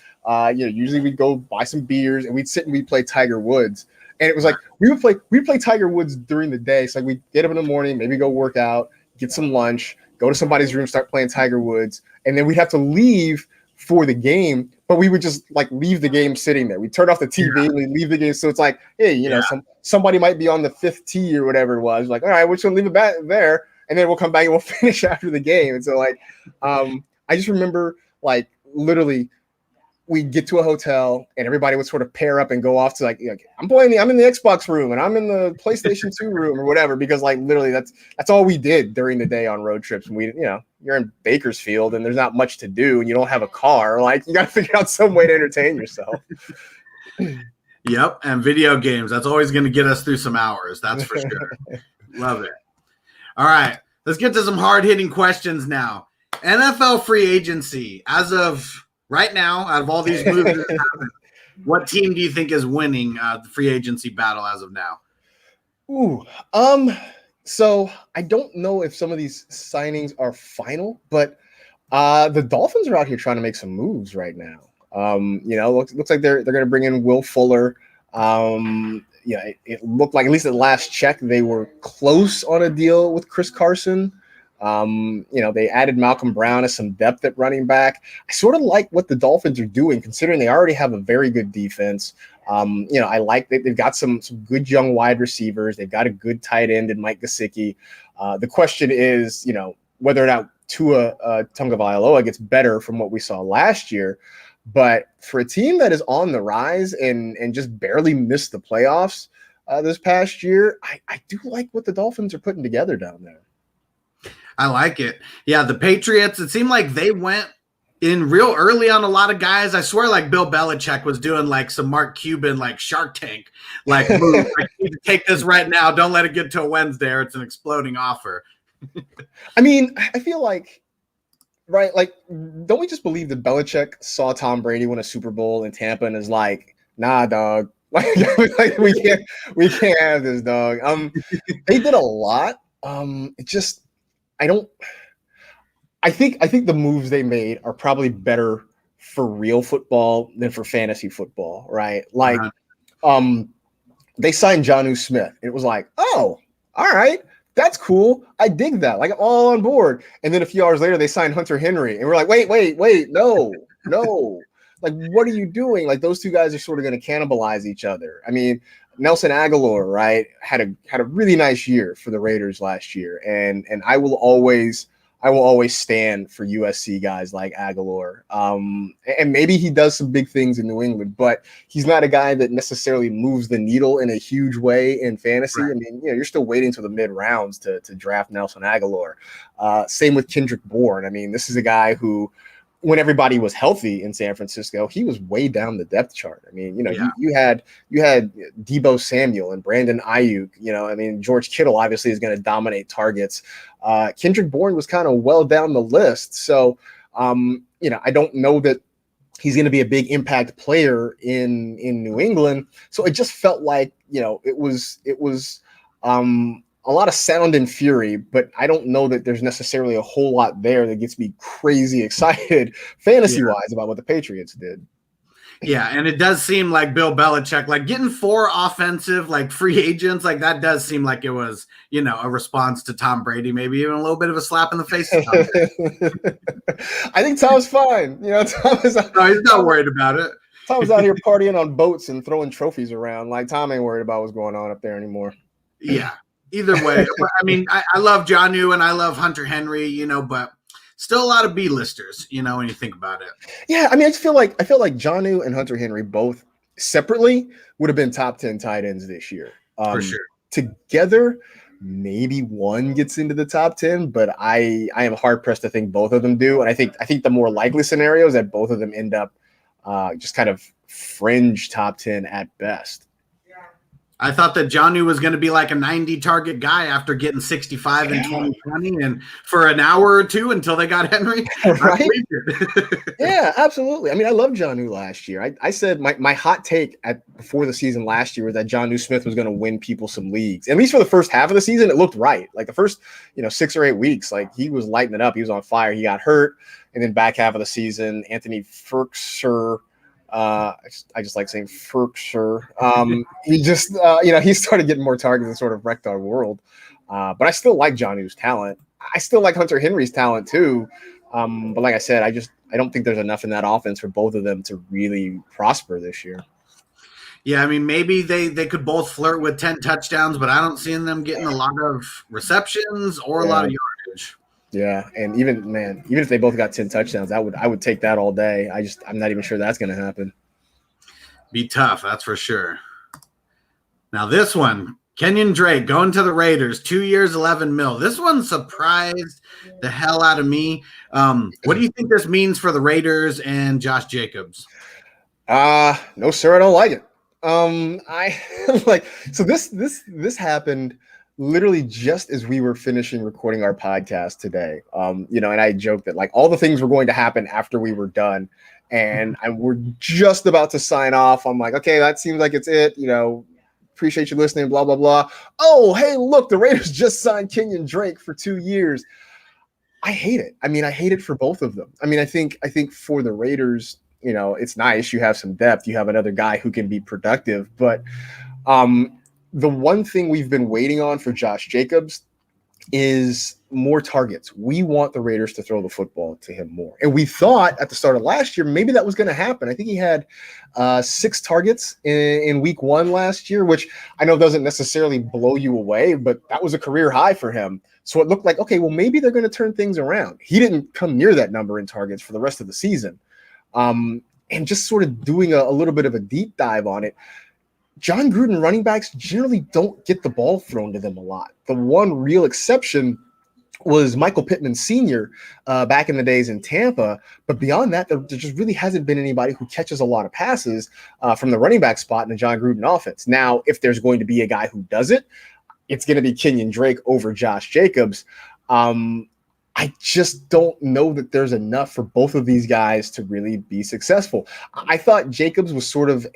Usually we'd go buy some beers and we'd sit and we'd play Tiger Woods. And it was like we'd play Tiger Woods during the day. So like we'd get up in the morning, maybe go work out, get some lunch, go to somebody's room, start playing Tiger Woods, and then we'd have to leave for the game, but we would just like leave the game sitting there. We turn off the TV and we leave the game. So it's like, hey, somebody might be on the 5th tee or whatever it was. Like, all right, we're just gonna leave it back there, and then we'll come back and we'll finish after the game. And so like, I just remember like literally we'd get to a hotel and everybody would sort of pair up and go off to like I'm in the Xbox room and I'm in the PlayStation 2 room or whatever, because like literally that's all we did during the day on road trips. And we, you're in Bakersfield and there's not much to do and you don't have a car. Like you got to figure out some way to entertain yourself. Yep. And video games, that's always going to get us through some hours. That's for sure. Love it. All right. Let's get to some hard hitting questions now. NFL free agency as of right now, out of all these moves, what team do you think is winning the free agency battle as of now? So I don't know if some of these signings are final, but the Dolphins are out here trying to make some moves right now. Looks like they're going to bring in Will Fuller. It looked like, at least at last check, they were close on a deal with Chris Carson. They added Malcolm Brown as some depth at running back. I sort of like what the Dolphins are doing, considering they already have a very good defense. I like that they've got some good young wide receivers. They've got a good tight end in Mike Gesicki. The question is, whether or not Tua Tagovailoa gets better from what we saw last year. But for a team that is on the rise and just barely missed the playoffs this past year, I do like what the Dolphins are putting together down there. I like it. Yeah, the Patriots, it seemed like they went in real early on a lot of guys. I swear like Bill Belichick was doing like some Mark Cuban like Shark Tank like move. I need to take this right now. Don't let it get to a Wednesday or it's an exploding offer. I mean, I feel like, right, like, don't we just believe that Belichick saw Tom Brady win a Super Bowl in Tampa and is like, nah, dog. Like we can't have this, dog. They did a lot. I think the moves they made are probably better for real football than for fantasy football, right? Like, they signed Jonnu Smith. It was like, oh, all right, that's cool. I dig that. Like, I'm all on board. And then a few hours later, they signed Hunter Henry, and we're like, wait, no. Like, what are you doing? Like, those two guys are sort of going to cannibalize each other. I mean, Nelson Aguilar, right, had a really nice year for the Raiders last year, and I will always stand for USC guys like Aguilar. And maybe he does some big things in New England, but he's not a guy that necessarily moves the needle in a huge way in fantasy. Right. I mean, you're still waiting till the mid rounds to draft Nelson Aguilar. Same with Kendrick Bourne. I mean, this is a guy who, when everybody was healthy in San Francisco, he was way down the depth chart. I mean, you had Deebo Samuel and Brandon Ayuk. I mean, George Kittle obviously is going to dominate targets. Kendrick Bourne was kind of well down the list. So, I don't know that he's going to be a big impact player in New England. So it just felt like, it was a lot of sound and fury, but I don't know that there's necessarily a whole lot there that gets me crazy excited fantasy-wise about what the Patriots did. Yeah, and it does seem like Bill Belichick, like getting 4 offensive, like free agents, like that does seem like it was, a response to Tom Brady, maybe even a little bit of a slap in the face. I think Tom's fine. Tom is. No, he's not worried about it. Tom's out here partying on boats and throwing trophies around. Like Tom ain't worried about what's going on up there anymore. Yeah. Either way, I mean, I love JUJU and I love Hunter Henry, but still a lot of B-listers, when you think about it. Yeah, I mean, I feel like JUJU and Hunter Henry both separately would have been top 10 tight ends this year. For sure. Together, maybe one gets into the top 10, but I am hard pressed to think both of them do. And I think the more likely scenario is that both of them end up just kind of fringe top 10 at best. I thought that JUJU was going to be like a 90 target guy after getting 65 in 2020 and for an hour or two until they got Henry. Right? Yeah, absolutely. I mean, I loved JUJU last year. I said my hot take before the season last year was that JUJU Smith was going to win people some leagues. At least for the first half of the season, it looked right. Like the first, 6 or 8 weeks, like he was lighting it up. He was on fire. He got hurt. And then back half of the season, Anthony Ferkser, I just like saying Ferkser. He just, he started getting more targets and sort of wrecked our world. But I still like JUJU's talent. I still like Hunter Henry's talent too. But like I said, I don't think there's enough in that offense for both of them to really prosper this year. Yeah, I mean, maybe they could both flirt with 10 touchdowns, but I don't see them getting a lot of receptions or a lot of yardage. Yeah, and even if they both got 10 touchdowns, I would take that all day. I'm not even sure that's going to happen. Be tough, that's for sure. Now this one, Kenyan Drake going to the Raiders, 2 years, $11 million. This one surprised the hell out of me. What do you think this means for the Raiders and Josh Jacobs? No, sir, I don't like it. So this happened literally just as we were finishing recording our podcast today. And I joked that like all the things were going to happen after we were done, and we're just about to sign off. I'm like, okay, that seems like it's it. Appreciate you listening, blah, blah, blah. Oh, hey, look, the Raiders just signed Kenyan Drake for 2 years. I hate it. I mean, I hate it for both of them. I mean, I think for the Raiders, it's nice. You have some depth. You have another guy who can be productive. But the one thing we've been waiting on for Josh Jacobs is more targets. We want the Raiders to throw the football to him more. And we thought at the start of last year, maybe that was going to happen. I think he had 6 targets in week 1 last year, which I know doesn't necessarily blow you away, but that was a career high for him. So it looked like, okay, well, maybe they're going to turn things around. He didn't come near that number in targets for the rest of the season. And just sort of doing a little bit of a deep dive on it, John Gruden running backs generally don't get the ball thrown to them a lot. The one real exception was Michael Pittman Sr. Back in the days in Tampa. But beyond that, there just really hasn't been anybody who catches a lot of passes from the running back spot in the John Gruden offense. Now, if there's going to be a guy who does it, it's going to be Kenyan Drake over Josh Jacobs. I just don't know that there's enough for both of these guys to really be successful. I thought Jacobs was sort of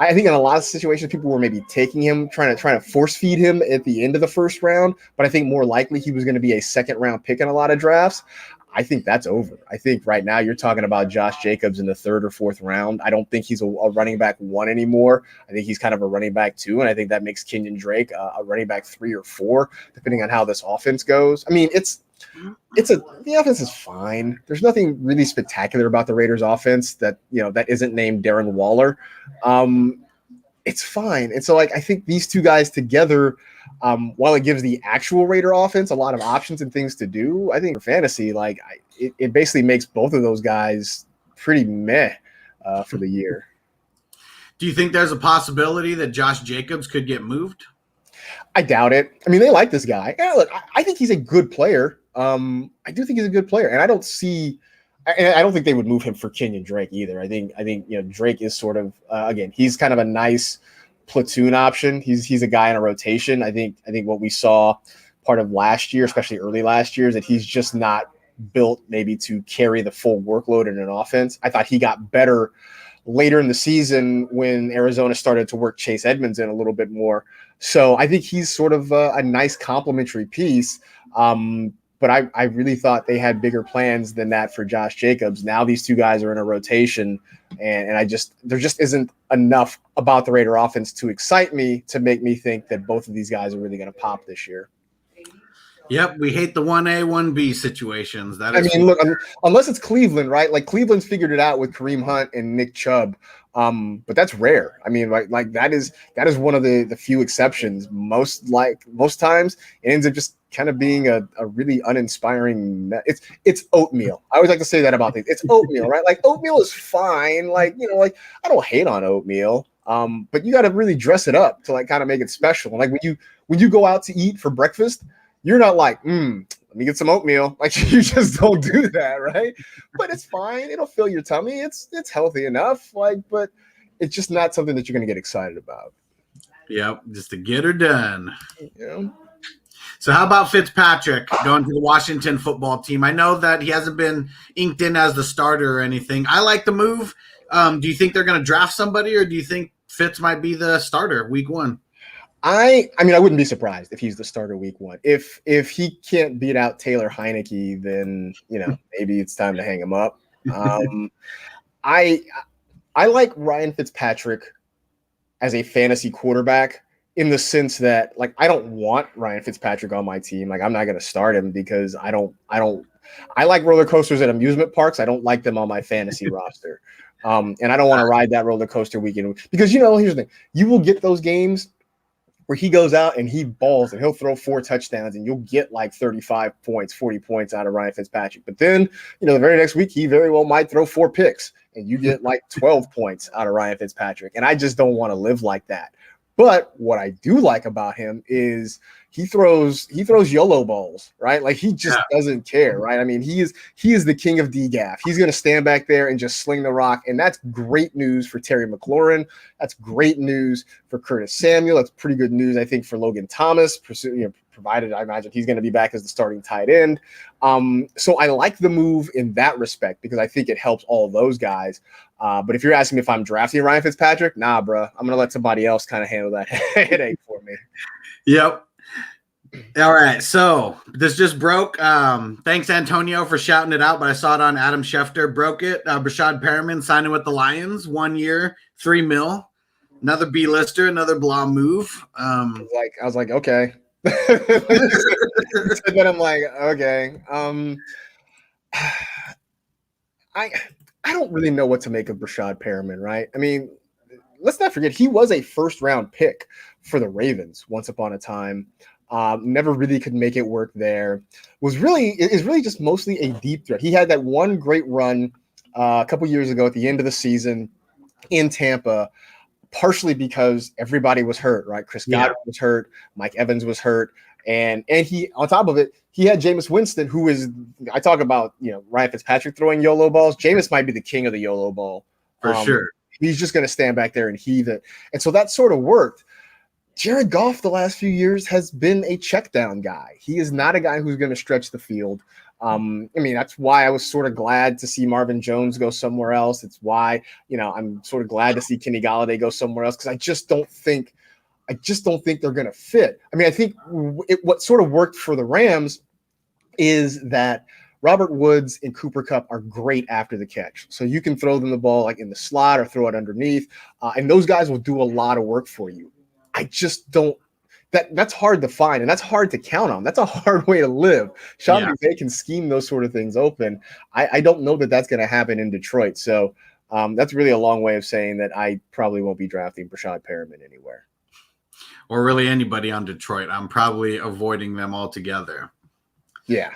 I think in a lot of situations, people were maybe taking him, trying to force feed him at the end of the first round. But I think more likely he was going to be a second round pick in a lot of drafts. I think that's over. I think right now you're talking about Josh Jacobs in the 3rd or 4th round. I don't think he's a running back 1 anymore. I think he's kind of a running back 2. And I think that makes Kenyan Drake a running back 3 or 4, depending on how this offense goes. I mean, the offense is fine. There's nothing really spectacular about the Raiders offense that isn't named Darren Waller. It's fine. And so I think these two guys together, while it gives the actual Raider offense a lot of options and things to do, I think for fantasy, it basically makes both of those guys pretty meh for the year. Do you think there's a possibility that Josh Jacobs could get moved? I doubt it. I mean, they like this guy. Yeah, look, I think he's a good player. I do think he's a good player, and I don't think they would move him for Kenyan Drake either. I think Drake is sort of again, he's kind of a nice platoon option. He's a guy in a rotation. I think what we saw part of last year, especially early last year, is that he's just not built maybe to carry the full workload in an offense. I thought he got better later in the season when Arizona started to work Chase Edmonds in a little bit more. So I think he's sort of a nice complementary piece. But but I really thought they had bigger plans than that for Josh Jacobs. Now these two guys are in a rotation, and there just isn't enough about the Raider offense to excite me to make me think that both of these guys are really going to pop this year. Yep, we hate the 1A, 1B situations. Look, unless it's Cleveland, right? Like Cleveland's figured it out with Kareem Hunt and Nick Chubb, but that's rare. I mean, like that is one of the few exceptions. Most times it ends up just kind of being a really uninspiring. It's oatmeal. I always like to say that about things. It's oatmeal, right? Like oatmeal is fine. Like I don't hate on oatmeal, but you got to really dress it up to like kind of make it special. Like when you go out to eat for breakfast, you're not like, let me get some oatmeal. Like you just don't do that, right? But it's fine. It'll fill your tummy. It's healthy enough. But it's just not something that you're going to get excited about. Yep, just to get her done. So how about Fitzpatrick going to the Washington football team? I know that he hasn't been inked in as the starter or anything. I like the move. Do you think they're going to draft somebody, or do you think Fitz might be the starter week 1? I mean, I wouldn't be surprised if he's the starter week 1. If he can't beat out Taylor Heineke, then maybe it's time to hang him up. I like Ryan Fitzpatrick as a fantasy quarterback in the sense that like I don't want Ryan Fitzpatrick on my team. Like I'm not going to start him because I like roller coasters at amusement parks. I don't like them on my fantasy roster. And I don't want to ride that roller coaster weekend because here's the thing: you will get those games where he goes out and he balls and he'll throw 4 touchdowns and you'll get like 35 points, 40 points out of Ryan Fitzpatrick. But then, the very next week, he very well might throw 4 picks and you get like 12 points out of Ryan Fitzpatrick. And I just don't want to live like that. But what I do like about him is he throws YOLO balls, right? Like he just doesn't care, right? I mean, he is the king of DGAF. He's going to stand back there and just sling the rock, and that's great news for Terry McLaurin. That's great news for Curtis Samuel. That's pretty good news, I think, for Logan Thomas, provided I imagine he's going to be back as the starting tight end. So I like the move in that respect because I think it helps all those guys. But if you're asking me if I'm drafting Ryan Fitzpatrick, nah, bro, I'm going to let somebody else kind of handle that headache for me. Yep. All right, so this just broke. Thanks, Antonio, for shouting it out, but I saw it on Adam Schefter. Broke it. Brashad Perriman signing with the Lions, 1 year, $3 million. Another B-lister, another blah move. I was like, okay. Then I'm like, okay. I don't really know what to make of Brashad Perriman, right? I mean, let's not forget he was a first-round pick for the Ravens once upon a time. Never really could make it work there. Is really just mostly a deep threat. He had that one great run a couple years ago at the end of the season in Tampa, partially because everybody was hurt, right? Chris Godwin was hurt, Mike Evans was hurt, and he, on top of it, he had Jameis Winston, who is, I talk about, Ryan Fitzpatrick throwing YOLO balls. Jameis might be the king of the YOLO ball. For sure. He's just going to stand back there and heave it. And so that sort of worked. Jared Goff the last few years has been a check down guy. He is not a guy who's going to stretch the field. I mean, that's why I was sort of glad to see Marvin Jones go somewhere else. It's why, I'm sort of glad to see Kenny Golladay go somewhere else because I just don't think they're going to fit. I mean, I think what sort of worked for the Rams is that Robert Woods and Cooper Kupp are great after the catch. So you can throw them the ball like in the slot or throw it underneath, and those guys will do a lot of work for you. I just don't. That's hard to find, and that's hard to count on. That's a hard way to live. Sean McVay can scheme those sort of things open. I don't know that that's going to happen in Detroit. So that's really a long way of saying that I probably won't be drafting Brashad Perriman anywhere. Or really anybody on Detroit. I'm probably avoiding them altogether. Yeah.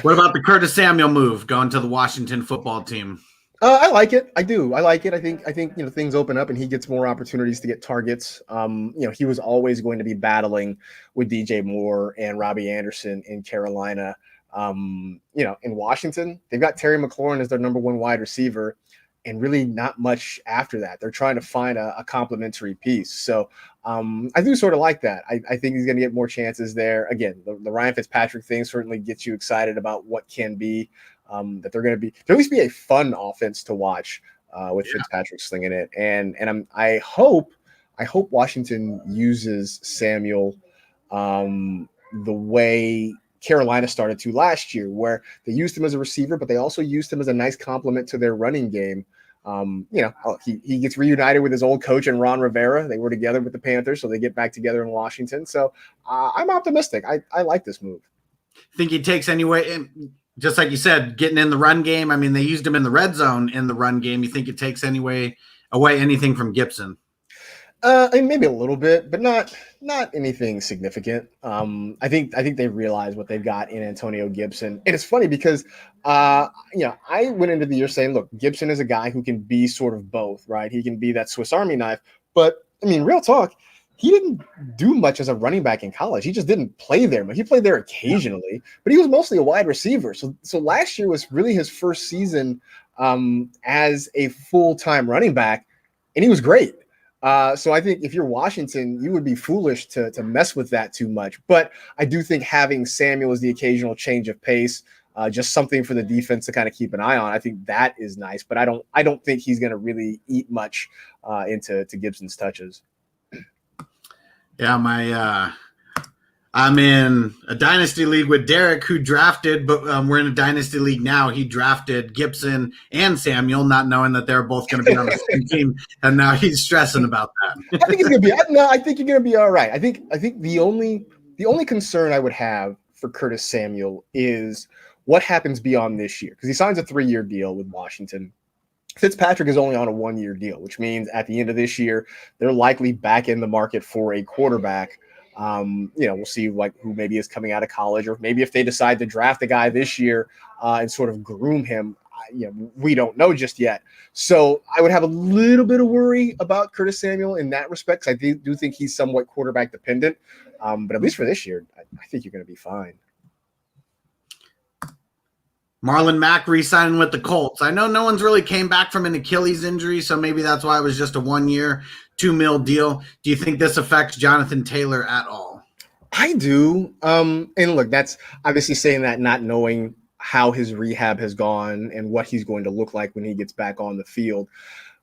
What about the Curtis Samuel move going to the Washington football team? I like it. I do. I like it. I think things open up and he gets more opportunities to get targets. He was always going to be battling with DJ Moore and Robbie Anderson in Carolina. In Washington, they've got Terry McLaurin as their number 1 wide receiver, and really not much after that. They're trying to find a complementary piece. So I do sort of like that. I think he's going to get more chances there. Again, the Ryan Fitzpatrick thing certainly gets you excited about what can be. That they're going to be, there'll at least be a fun offense to watch with Fitzpatrick slinging it. And I hope Washington uses Samuel the way Carolina started to last year, where they used him as a receiver, but they also used him as a nice complement to their running game. He gets reunited with his old coach and Ron Rivera. They were together with the Panthers, so they get back together in Washington. So I'm optimistic. I like this move. Think he takes anyway, just like you said, getting in the run game. I mean, they used him in the red zone in the run game. You think it takes away anything from Gibson? Maybe a little bit, but not anything significant. I think they realize what they've got in Antonio Gibson, and it's funny because I went into the year saying, look, Gibson is a guy who can be sort of both, right? He can be that Swiss Army knife, but I mean, real talk, he didn't do much as a running back in college. He just didn't play there, but he played there occasionally. But he was mostly a wide receiver. So last year was really his first season as a full-time running back, and he was great. So I think if you're Washington, you would be foolish to mess with that too much. But I do think having Samuel as the occasional change of pace, just something for the defense to kind of keep an eye on, I think that is nice. But I don't think he's going to really eat much into Gibson's touches. Yeah, I'm in a dynasty league with Derek, who drafted, but we're in a dynasty league now. He drafted Gibson and Samuel, not knowing that they're both going to be on the same team, and now he's stressing about that. I think he's going to be. No, I think you're going to be all right. I think the only concern I would have for Curtis Samuel is what happens beyond this year, because he signs a 3-year deal with Washington. Fitzpatrick is only on a 1-year deal, which means at the end of this year, they're likely back in the market for a quarterback. We'll see who maybe is coming out of college, or maybe if they decide to draft a guy this year and sort of groom him, we don't know just yet. So I would have a little bit of worry about Curtis Samuel in that respect, because I do think he's somewhat quarterback dependent. But at least for this year, I think you're going to be fine. Marlon Mack re-signing with the Colts. I know no one's really came back from an Achilles injury, so maybe that's why it was just a 1-year, $2 million deal. Do you think this affects Jonathan Taylor at all? I do. And look, that's obviously saying that not knowing how his rehab has gone and what he's going to look like when he gets back on the field.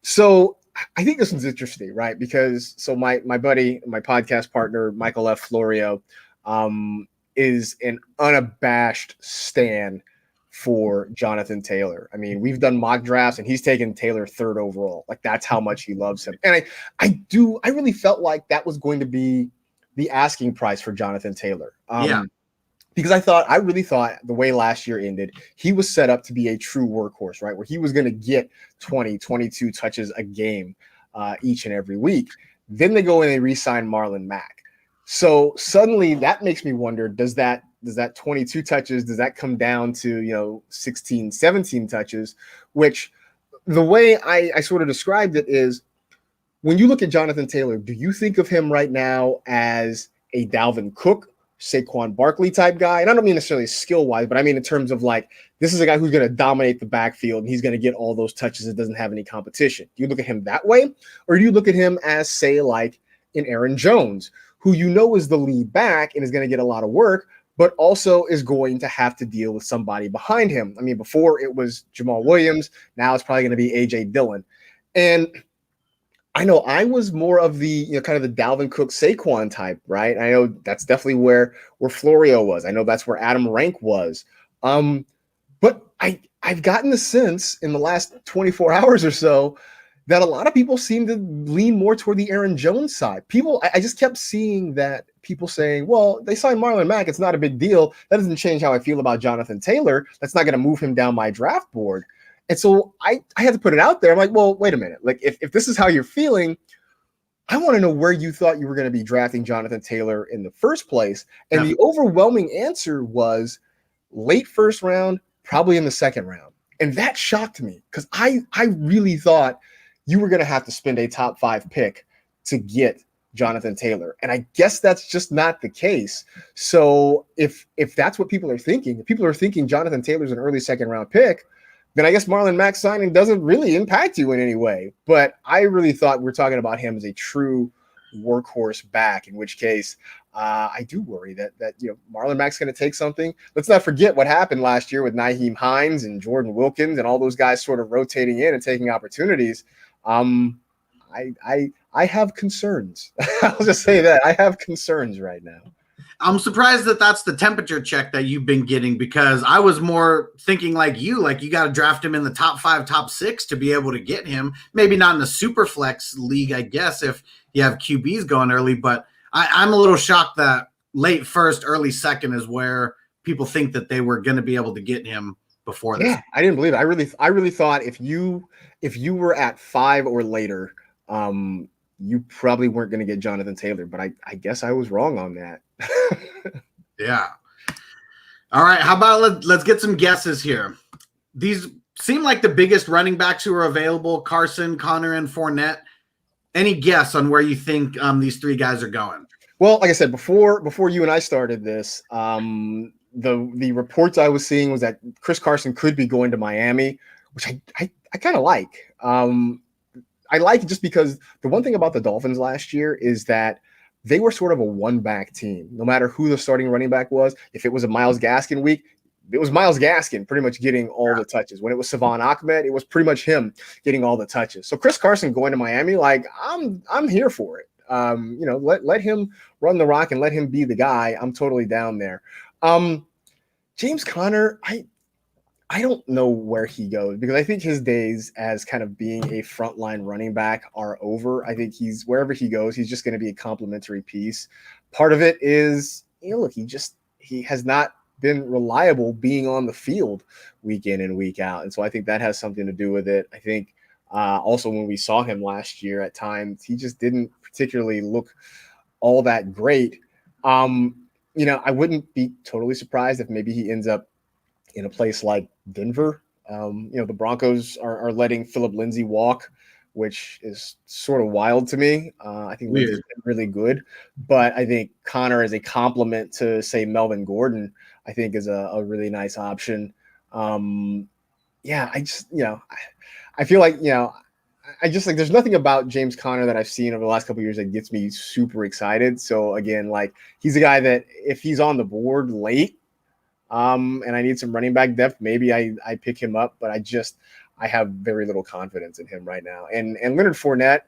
So I think this one's interesting, right? Because my buddy, my podcast partner, Michael F. Florio, is an unabashed stan for Jonathan Taylor. I mean, we've done mock drafts and he's taken Taylor 3rd overall. Like, that's how much he loves him. And I really felt like that was going to be the asking price for Jonathan Taylor. Because I really thought the way last year ended, he was set up to be a true workhorse, right? Where he was going to get 20, 22 touches a game each and every week. Then they go and they re-sign Marlon Mack. So suddenly that makes me wonder, does that 22 touches, does that come down to, 16, 17 touches, which the way I sort of described it is, when you look at Jonathan Taylor, do you think of him right now as a Dalvin Cook, Saquon Barkley type guy? And I don't mean necessarily skill-wise, but I mean in terms of this is a guy who's going to dominate the backfield and he's going to get all those touches and doesn't have any competition. Do you look at him that way? Or do you look at him as, say, like an Aaron Jones, who is the lead back and is going to get a lot of work, but also is going to have to deal with somebody behind him? I mean, before it was Jamal Williams, now it's probably going to be A.J. Dillon. And I know I was more of the, kind of the Dalvin Cook Saquon type, right? I know that's definitely where Florio was. I know that's where Adam Rank was. But I've gotten the sense in the last 24 hours or so that a lot of people seem to lean more toward the Aaron Jones side. I just kept seeing that people saying, well, they signed Marlon Mack, it's not a big deal. That doesn't change how I feel about Jonathan Taylor. That's not going to move him down my draft board. And so I had to put it out there. I'm like, well, wait a minute. Like, if this is how you're feeling, I want to know where you thought you were going to be drafting Jonathan Taylor in the first place. And the overwhelming answer was late first round, probably in the second round. And that shocked me, because I really thought you were going to have to spend a top 5 pick to get Jonathan Taylor. And I guess that's just not the case. So if that's what people are thinking, if people are thinking Jonathan Taylor's an early second round pick, then I guess Marlon Mack signing doesn't really impact you in any way. But I really thought we're talking about him as a true workhorse back, in which case I do worry that Marlon Mack's going to take something. Let's not forget what happened last year with Nyheim Hines and Jordan Wilkins and all those guys sort of rotating in and taking opportunities. I have concerns. I'll just say that I have concerns right now. I'm surprised that that's the temperature check that you've been getting, because I was more thinking like you got to draft him in the top 5, top 6 to be able to get him. Maybe not in a super flex league, I guess, if you have QBs going early, but I'm a little shocked that late first, early second is where people think that they were going to be able to get him before this. Yeah, I didn't believe it. I really thought if you were at 5 or later, you probably weren't going to get Jonathan Taylor, but I guess I was wrong on that. Yeah. All right. How about let's get some guesses here. These seem like the biggest running backs who are available: Carson, Connor, and Fournette. Any guess on where you think these 3 guys are going? Well, like I said, before you and I started this, the reports I was seeing was that Chris Carson could be going to Miami, which I kind of like. I like it just because the one thing about the Dolphins last year is that they were sort of a one-back team. No matter who the starting running back was, if it was a Myles Gaskin week, it was Myles Gaskin pretty much getting all the touches. When it was Savon Ahmed, it was pretty much him getting all the touches. So Chris Carson going to Miami, like I'm here for it. Let him run the rock and let him be the guy. I'm totally down there. James Conner, I don't know where he goes, because I think his days as kind of being a frontline running back are over. I think wherever he goes, he's just going to be a complimentary piece. Part of it is, look, he has not been reliable being on the field week in and week out. And so I think that has something to do with it. I think also when we saw him last year at times, he just didn't particularly look all that great. I wouldn't be totally surprised if maybe he ends up in a place like Denver. The Broncos are letting Phillip Lindsay walk, which is sort of wild to me. I think Lindsay's been really good, but I think Connor as a complement to, say, Melvin Gordon, I think is a really nice option. I feel like, there's nothing about James Conner that I've seen over the last couple of years that gets me super excited. So again, like, he's a guy that if he's on the board late, and I need some running back depth, maybe I pick him up, but I have very little confidence in him right now. And Leonard Fournette,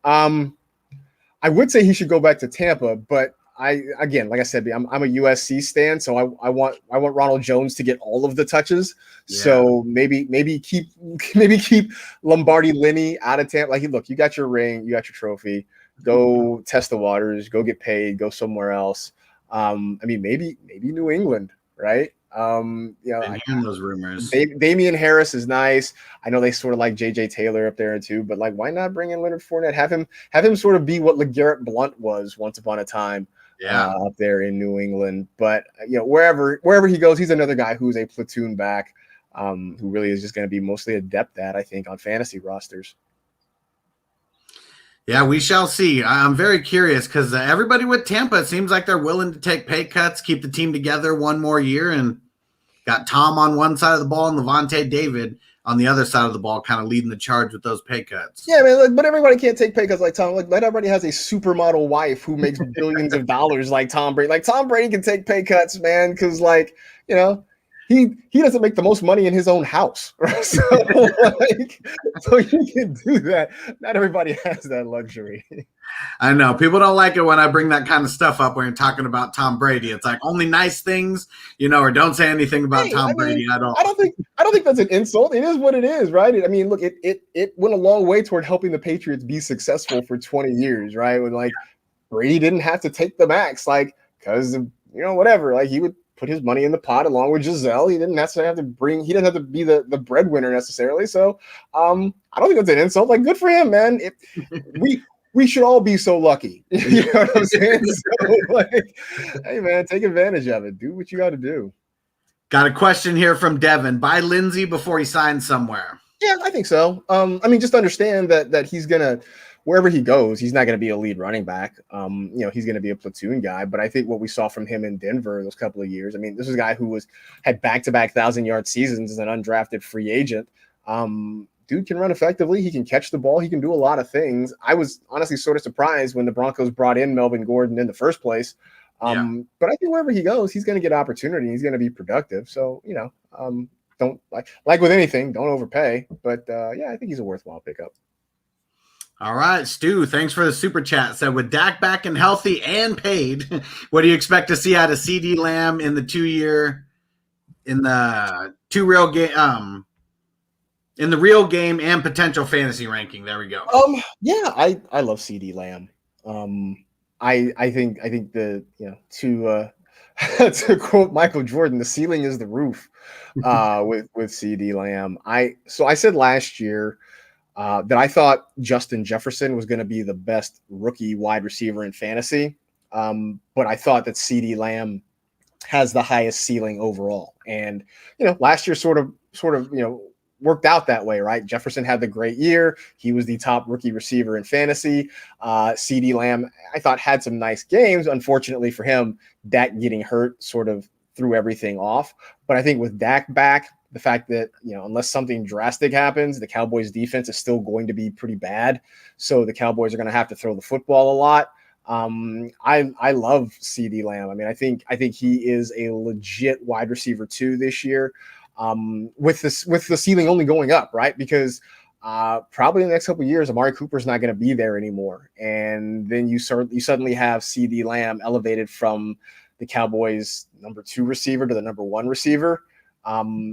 I would say he should go back to Tampa, but like I said, I'm a USC stan, so I want Ronald Jones to get all of the touches. Yeah. So maybe keep Lombardi Linney out of Tampa. Like, look, you got your ring, you got your trophy. Go test the waters, go get paid, go somewhere else. Maybe New England. Right. Those rumors. Damian Harris is nice. I know they sort of like JJ Taylor up there too, but like, why not bring in Leonard Fournette? Have him sort of be what LeGarrette Blount was once upon a time. Up there in New England. But wherever he goes, he's another guy who's a platoon back, who really is just going to be mostly adept at, I think, on fantasy rosters. Yeah, we shall see. I'm very curious because everybody with Tampa, it seems like they're willing to take pay cuts, keep the team together one more year, and got Tom on one side of the ball and Levante David on the other side of the ball, kind of leading the charge with those pay cuts. Yeah, man, but everybody can't take pay cuts like Tom. Like, everybody has a supermodel wife who makes billions of dollars like Tom Brady. Like, Tom Brady can take pay cuts, man, because, he doesn't make the most money in his own house, right? So you can do that. Not everybody has that luxury. I know people don't like it when I bring that kind of stuff up when you're talking about Tom Brady. It's like only nice things, or don't say anything about Tom Brady at all. I don't think that's an insult. It is what it is, right? Look, it went a long way toward helping the Patriots be successful for 20 years, right? When Brady didn't have to take the max, because of whatever. He would put his money in the pot along with Giselle. He didn't necessarily have to he didn't have to be the breadwinner necessarily. So I don't think that's an insult. Good for him, man. We should all be so lucky. You know what I'm saying? So, hey, man, take advantage of it. Do what you got to do. Got a question here from Devin. Buy Lindsay before he signs somewhere. Yeah, I think so. Just understand that he's gonna, wherever he goes, he's not going to be a lead running back. He's going to be a platoon guy. But I think what we saw from him in Denver those couple of years, this is a guy who had back-to-back 1,000-yard seasons as an undrafted free agent. Dude can run effectively. He can catch the ball. He can do a lot of things. I was honestly sort of surprised when the Broncos brought in Melvin Gordon in the first place. But I think wherever he goes, he's going to get opportunity. He's going to be productive. So, don't like with anything, don't overpay. But I think he's a worthwhile pickup. All right, Stu, thanks for the super chat. Said with Dak back and healthy and paid, what do you expect to see out of CeeDee Lamb in the 2-year, in the real game and potential fantasy ranking? There we go. Yeah, I love CeeDee Lamb. I think the to to quote Michael Jordan, the ceiling is the roof with CeeDee Lamb. I said last year that I thought Justin Jefferson was going to be the best rookie wide receiver in fantasy, but I thought that CeeDee Lamb has the highest ceiling overall. And last year sort of worked out that way, right? Jefferson had the great year. He was the top rookie receiver in fantasy. CeeDee Lamb, I thought, had some nice games. Unfortunately for him, Dak getting hurt sort of threw everything off. But I think with Dak back, the fact that, unless something drastic happens, the Cowboys defense is still going to be pretty bad. So the Cowboys are going to have to throw the football a lot. I love CeeDee Lamb. I mean, I think he is a legit wide receiver too this year. With the ceiling only going up, right? Because probably in the next couple of years, Amari Cooper's not going to be there anymore, and then you suddenly have CeeDee Lamb elevated from the Cowboys' number 2 receiver to the number 1 receiver.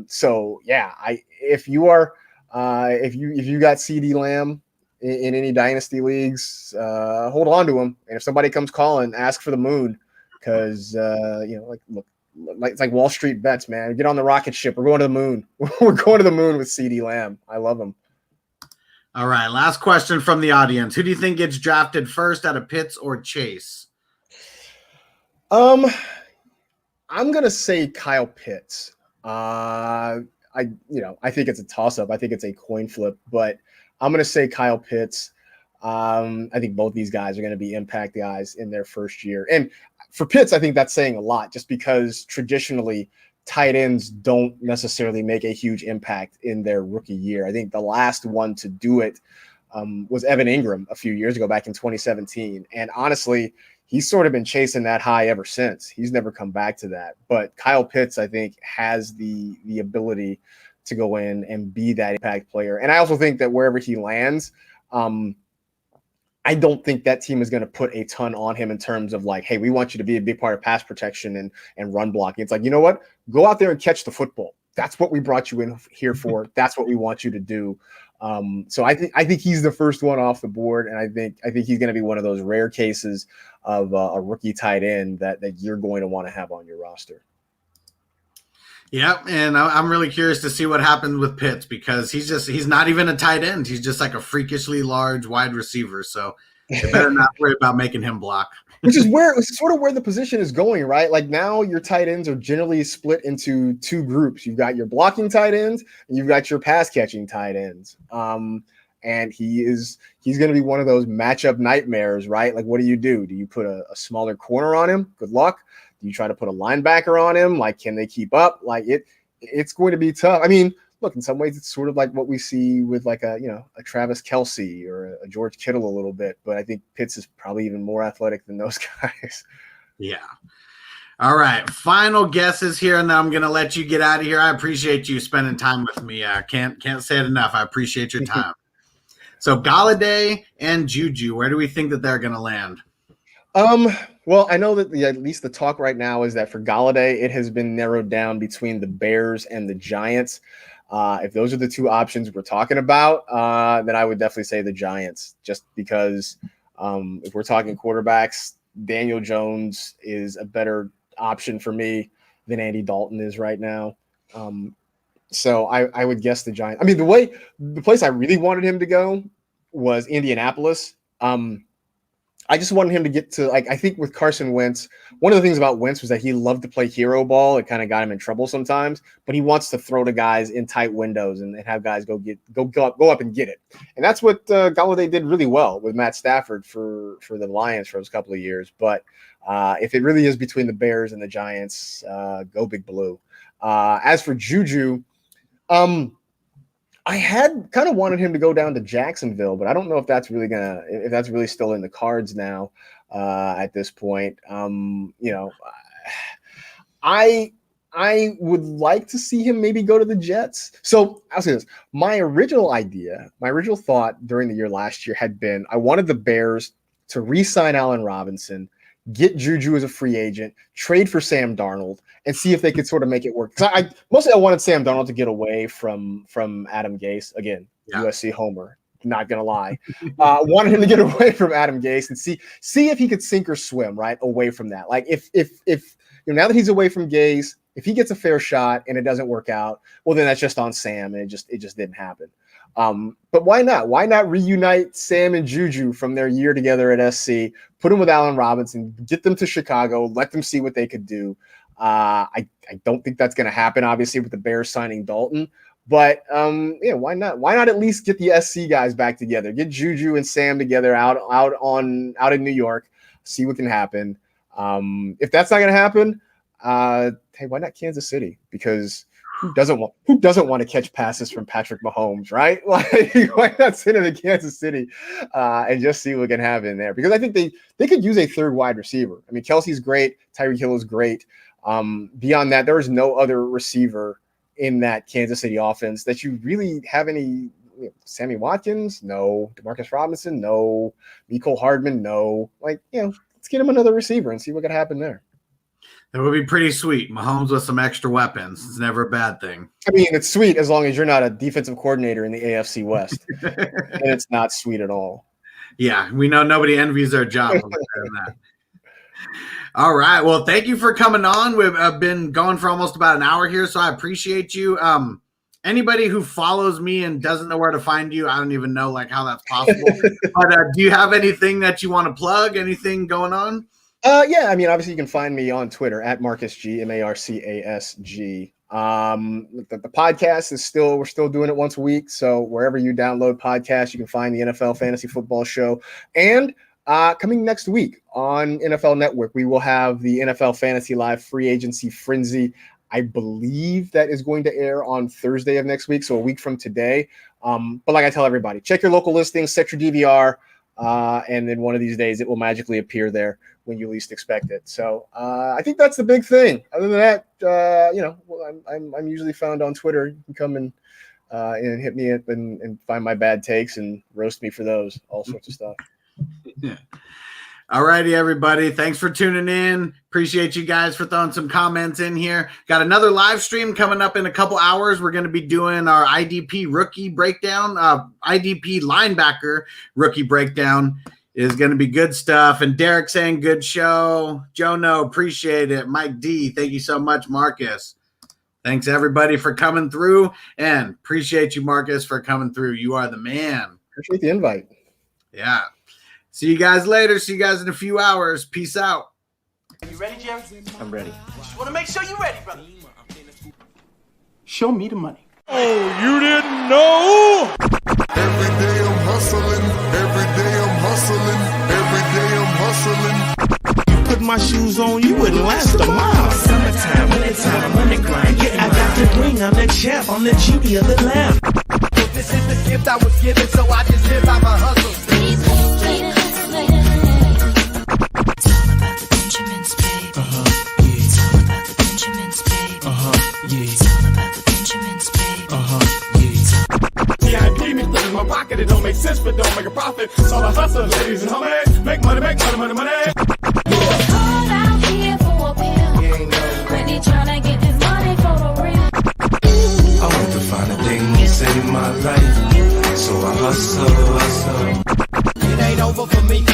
So yeah, if you got CeeDee Lamb in any dynasty leagues, hold on to him, and if somebody comes calling, ask for the moon, because look. It's like Wall Street bets, man. Get on the rocket ship. We're going to the moon. We're going to the moon with CeeDee Lamb. I love him. All right, last question from the audience. Who do you think gets drafted first out of Pitts or Chase? I'm gonna say Kyle Pitts. I think it's a toss-up. I think it's a coin flip, but I'm gonna say Kyle Pitts. I think both these guys are going to be impact guys in their first year. And for Pitts, I think that's saying a lot, just because traditionally tight ends don't necessarily make a huge impact in their rookie year. I think the last one to do it was Evan Ingram a few years ago, back in 2017. And honestly, he's sort of been chasing that high ever since. He's never come back to that. But Kyle Pitts, I think, has the ability to go in and be that impact player. And I also think that wherever he lands, I don't think that team is going to put a ton on him in terms of like, hey, we want you to be a big part of pass protection and run blocking. It's like, you know what? Go out there and catch the football. That's what we brought you in here for. That's what we want you to do. So I think he's the first one off the board, and I think he's going to be one of those rare cases of a rookie tight end that you're going to want to have on your roster. Yeah, and I'm really curious to see what happens with Pitts, because he's not even a tight end. He's just like a freakishly large wide receiver. So you better not worry about making him block. Which is sort of where the position is going, right? Like now your tight ends are generally split into 2 groups. You've got your blocking tight ends and you've got your pass catching tight ends. And he's going to be one of those matchup nightmares, right? Like, what do? Do you put a smaller corner on him? Good luck. Do you try to put a linebacker on him? Like, can they keep up? Like it's going to be tough. I mean, look, in some ways it's sort of like what we see with like a Travis Kelce or a George Kittle a little bit, but I think Pitts is probably even more athletic than those guys. Yeah. All right. Final guesses here, and then I'm going to let you get out of here. I appreciate you spending time with me. I can't say it enough. I appreciate your time. So Golladay and JUJU, where do we think that they're going to land? Well, I know that at least the talk right now is that for Golladay, it has been narrowed down between the Bears and the Giants. If those are the 2 options we're talking about, then I would definitely say the Giants, just because if we're talking quarterbacks, Daniel Jones is a better option for me than Andy Dalton is right now. So I would guess the Giants. I mean, the place I really wanted him to go was Indianapolis. I just wanted him to get to, like, I think with Carson Wentz, one of the things about Wentz was that he loved to play hero ball. It kind of got him in trouble sometimes, but he wants to throw to guys in tight windows and have guys go up and get it. And that's what Golladay did really well with Matt Stafford for the Lions for those couple of years. But if it really is between the Bears and the Giants, go Big Blue. As for JUJU, I had kind of wanted him to go down to Jacksonville, but I don't know if that's really still in the cards now at this point. I I would like to see him maybe go to the Jets. So I'll say this. My original thought during the year last year had been I wanted the Bears to re-sign Allen Robinson, get JUJU as a free agent, trade for Sam Darnold, and see if they could sort of make it work. Because mostly I wanted Sam Darnold to get away from Adam Gase. Again, USC homer. Not gonna lie, wanted him to get away from Adam Gase and see if he could sink or swim right away from that. Like if now that he's away from Gase, if he gets a fair shot and it doesn't work out, well then that's just on Sam, and it just didn't happen. But why not? Why not reunite Sam and JUJU from their year together at SC? Put them with Allen Robinson, get them to Chicago, let them see what they could do. I don't think that's going to happen, obviously, with the Bears signing Dalton. But why not? Why not at least get the SC guys back together? Get JUJU and Sam together out in New York. See what can happen. If that's not going to happen, hey, why not Kansas City? Because who doesn't want to catch passes from Patrick Mahomes, right? Like, why not send him to Kansas City and just see what can happen there? Because I think they could use a third wide receiver. I mean, Kelsey's great, Tyreek Hill is great. Beyond that, there is no other receiver in that Kansas City offense that you really have any. Sammy Watkins, no. Demarcus Robinson, no. Mecole Hardman, no. Let's get him another receiver and see what can happen there. That would be pretty sweet. Mahomes with some extra weapons. It's never a bad thing. I mean, it's sweet as long as you're not a defensive coordinator in the AFC West. And it's not sweet at all. Yeah, we know nobody envies their job. That. All right. Well, thank you for coming on. We've been going for almost about an hour here, so I appreciate you. Anybody who follows me and doesn't know where to find you, I don't even know how that's possible. But do you have anything that you want to plug? Anything going on? Yeah, I mean, obviously you can find me on Twitter at MarcasG, MarcasG. The podcast we're still doing it once a week. So wherever you download podcasts, you can find the NFL Fantasy Football Show. And coming next week on NFL Network, we will have the NFL Fantasy Live Free Agency Frenzy. I believe that is going to air on Thursday of next week, so a week from today. But like I tell everybody, check your local listings, set your DVR, and then one of these days it will magically appear there when you least expect it. So I think that's the big thing. Other than that, I'm usually found on Twitter. You can come and hit me up and find my bad takes and roast me for those, all sorts of stuff. Yeah. All righty, everybody. Thanks for tuning in. Appreciate you guys for throwing some comments in here. Got another live stream coming up in a couple hours. We're going to be doing our IDP rookie breakdown. IDP linebacker rookie breakdown is going to be good stuff. And Derek saying good show. Jono, appreciate it. Mike D, thank you so much, Marcus. Thanks, everybody, for coming through. And appreciate you, Marcus, for coming through. You are the man. Appreciate the invite. Yeah. See you guys later. See you guys in a few hours. Peace out. Are you ready, Jerry? I'm ready. Just want to make sure you're ready, brother. Show me the money. Oh, you didn't know? Every day I'm hustling. Every day I'm hustling. Every day I'm hustling. Put my shoes on, you wouldn't last a mile. Summertime, wintertime, I'm on the grind. Yeah, I got the ring, I'm the champ, I'm the genie of the lamb. This is the gift I was given, so I just live by my hustle. My pocket, it don't make sense, but don't make a profit. It's all a hustle, ladies and homies. Make money, money. Call out here for a pill. Really tryna get this money for the real. I want to find a thing to save my life, so I hustle. It ain't over for me.